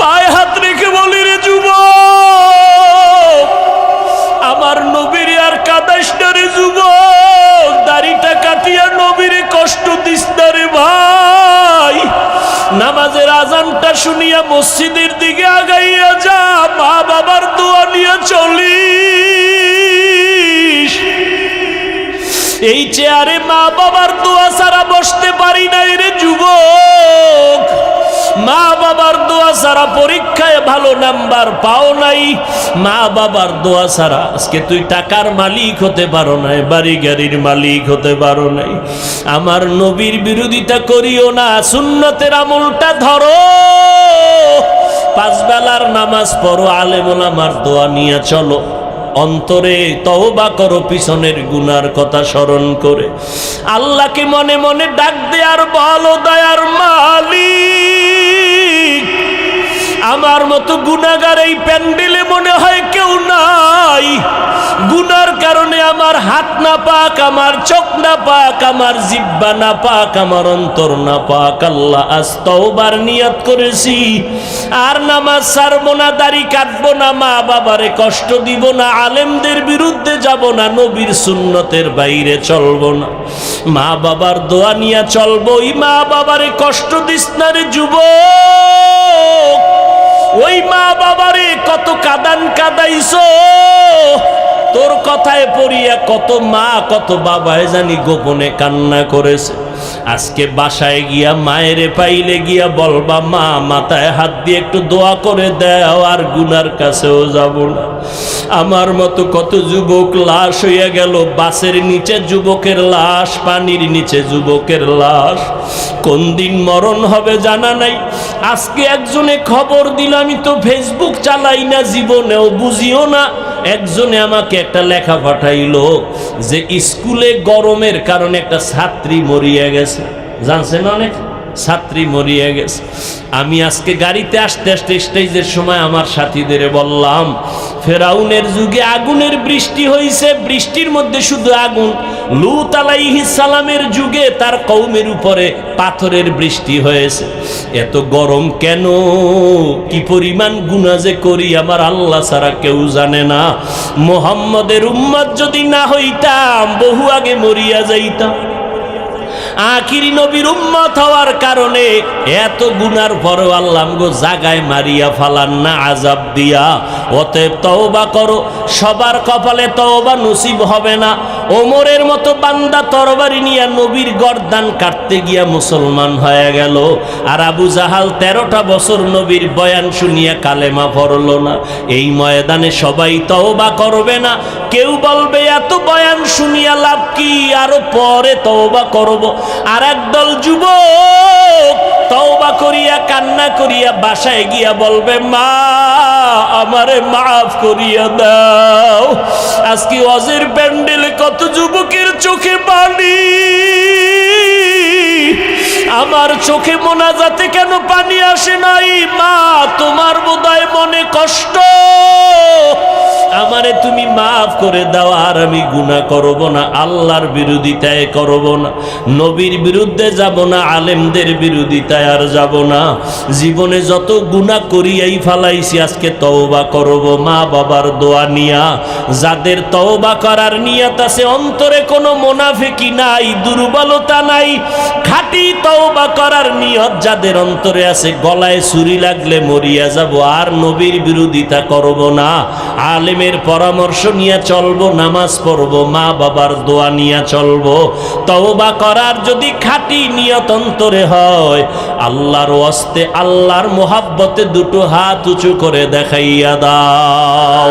পায়ে হাত রেখে বলি রে যুবক, আমার নবীর আর কাদাইস না রে যুবক, দাড়িটা কাটিয়া নবীর কষ্ট দিস না রে ভাই। নামাজের আজানটা শুনিয়া মসজিদের দিকে আগাইয়া যা, মা বাবার দোয়া নিয়ে চলিস। এই চেয়ারে মা বাবার দোয়া ছাড়া বসতে পারি নাই রে যুবক, মা বাবার দোয়া ছাড়া পরীক্ষায় ভালো নাম্বার পাও নাই, মা বাবার দোয়া ছাড়া আজকে তুই টাকার মালিক হতে পারো নাই, বাড়ি গাড়ির মালিক হতে পারো নাই। আমার নবীর বিরোধিতা করিও না, সুন্নতের আমলটা ধরো, পাঁচ বেলার নামাজ পড়ো, আলেম ওলামার দোয়া নিয়ে চলো, অন্তরে তওবা করো পিছনের গুনার কথা স্মরণ করে, আল্লাহকে মনে মনে ডাক দে আর বলো, দয়ার মালিক, আমার মতো গুনাহগার এই প্যান্ডেলে মনে হয় কেউ নাই। গুনার কারণে আমার হাত না পাক, আমার চোখ না পাক, আমার জিহ্বা না পাক, আমার অন্তর না পাক। আল্লাহ আজ তওবার নিয়ত করেছি, আর নামাজ ছাড়বো না, দাড়ি কাটবো না, মা বাবারে কষ্ট দিব না, আলেমদের বিরুদ্ধে যাব না, নবীর সুন্নতের বাইরে চলবো না, মা বাবার দোয়া নিয়ে চলবো। ওই মা বাবারে কষ্ট দিস না রে যুবক, ওই মা বাবারে কত কাদান কাদাইছো, তোর কথায় পড়িয়া কত মা কত বাবায় জানি গোপনে কান্না করেছে। আজকে বাসায় গিয়া মায়েরে পাইলে গিয়া বলবা, মা মাথায় হাত দিয়ে একটু দোয়া করে দাও, আর গুনার কাছেও যাব না। আমার মতো কত যুবক লাশ হইয়া গেল, বাসের নিচে যুবকের লাশ, পানির নিচে যুবকের লাশ, কোন দিন মরণ হবে জানা নাই। আজকে একজনে খবর দিল, আমি তো ফেসবুক চালাই না, জীবনেও বুঝিও না, একজনে আমাকে একটা লেখা পাঠাইলো যে স্কুলে গরমের কারণে একটা ছাত্রী মরিয়া গেছে, জানছেন অনেক ছাত্রী মরিয়া গেছে। আমি আজকে গাড়িতে আসতে আসতে স্টেজের সময় আমার সাথীদের বললাম, ফেরাউনের যুগে আগুনের বৃষ্টি হয়েছে, বৃষ্টির মধ্যে শুধু আগুন। লূত আলাইহিস সালামের যুগে তার কওমের উপরে পাথরের বৃষ্টি হয়েছে। এত গরম কেন, কি পরিমাণ গুনাহ যে করি আমার আল্লাহ ছাড়া কেউ জানে না। মুহাম্মদের উম্মত যদি না হইতাম, বহু আগে মরিয়া যাইতাম। আখিরি নবীর উম্মত হওয়ার কারণে এত গুনার পরেও আল্লাহ গো জাগায় মারিয়া ফালান না আযাব দিয়া। অতএব তওবা করো, সবার কপালে তওবা নসিব হবে না। ওমরের মতো বান্দা তরবারি নিয়ে নবীর গর্দান কাটতে গিয়া মুসলমান হয়ে গেল, আর আবু জাহাল 13টা বছর নবীর বয়ান শুনিয়া কালেমা পড়ল না। এই ময়দানে সবাই তওবা করবে না, কেউ বলবে এত বয়ান শুনিয়া লাভ কি, আরো পরে তওবা করব। আর একদল যুবক তওবা করিয়া কান্না করিয়া বাসায় গিয়া বলবে, মা আমারে মাফ করিয়া দাও। আজকে ওয়াজের প্যান্ডেলে কত যুবকের চোখে পানি, আমার চোখে মোনাজাতে কেন পানি আসে নাই? মা তোমার বোধহয় মনে কষ্ট, আমারে তুমি মাফ করে দাও, আর আমি গুনাহ করব না, আল্লাহর বিরোধিতায় করব না, নবীর বিরুদ্ধে যাব না, আলেমদের বিরোধিতায় আর যাব না। জীবনে যত গুনাহ করিয়াই ফালাইছি, আজকে তওবা করব মা বাবার দোয়া নিয়া। যাদের তওবা করার নিয়ত আছে, অন্তরে কোনো মুনাফিকি নাই, দুর্বলতা নাই, খাঁটি তওবা করার নিয়ত যাদের অন্তরে আছে, গলায় ছুরি লাগলে মরিয়া যাব, আর নবীর বিরোধিতা করব না, আলেমের পরামর্শ নিয়ে চলবো, নামাজ পড়বো, মা বাবার দোয়া নিয়ে চলবো। তওবা করার যদি খাঁটি নিয়ত অন্তরে হয়, আল্লাহর ওয়াস্তে আল্লাহর মোহাব্বতে দুটো হাত উঁচু করে দেখাইয়া দাও।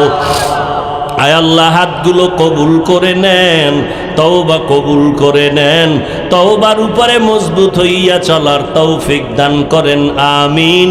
আয় আল্লাহ, হাতগুলো কবুল করে নেন, তওবা কবুল করে নেন, তওবার উপরে মজবুত হইয়া চলার তৌফিক দান করেন, আমিন।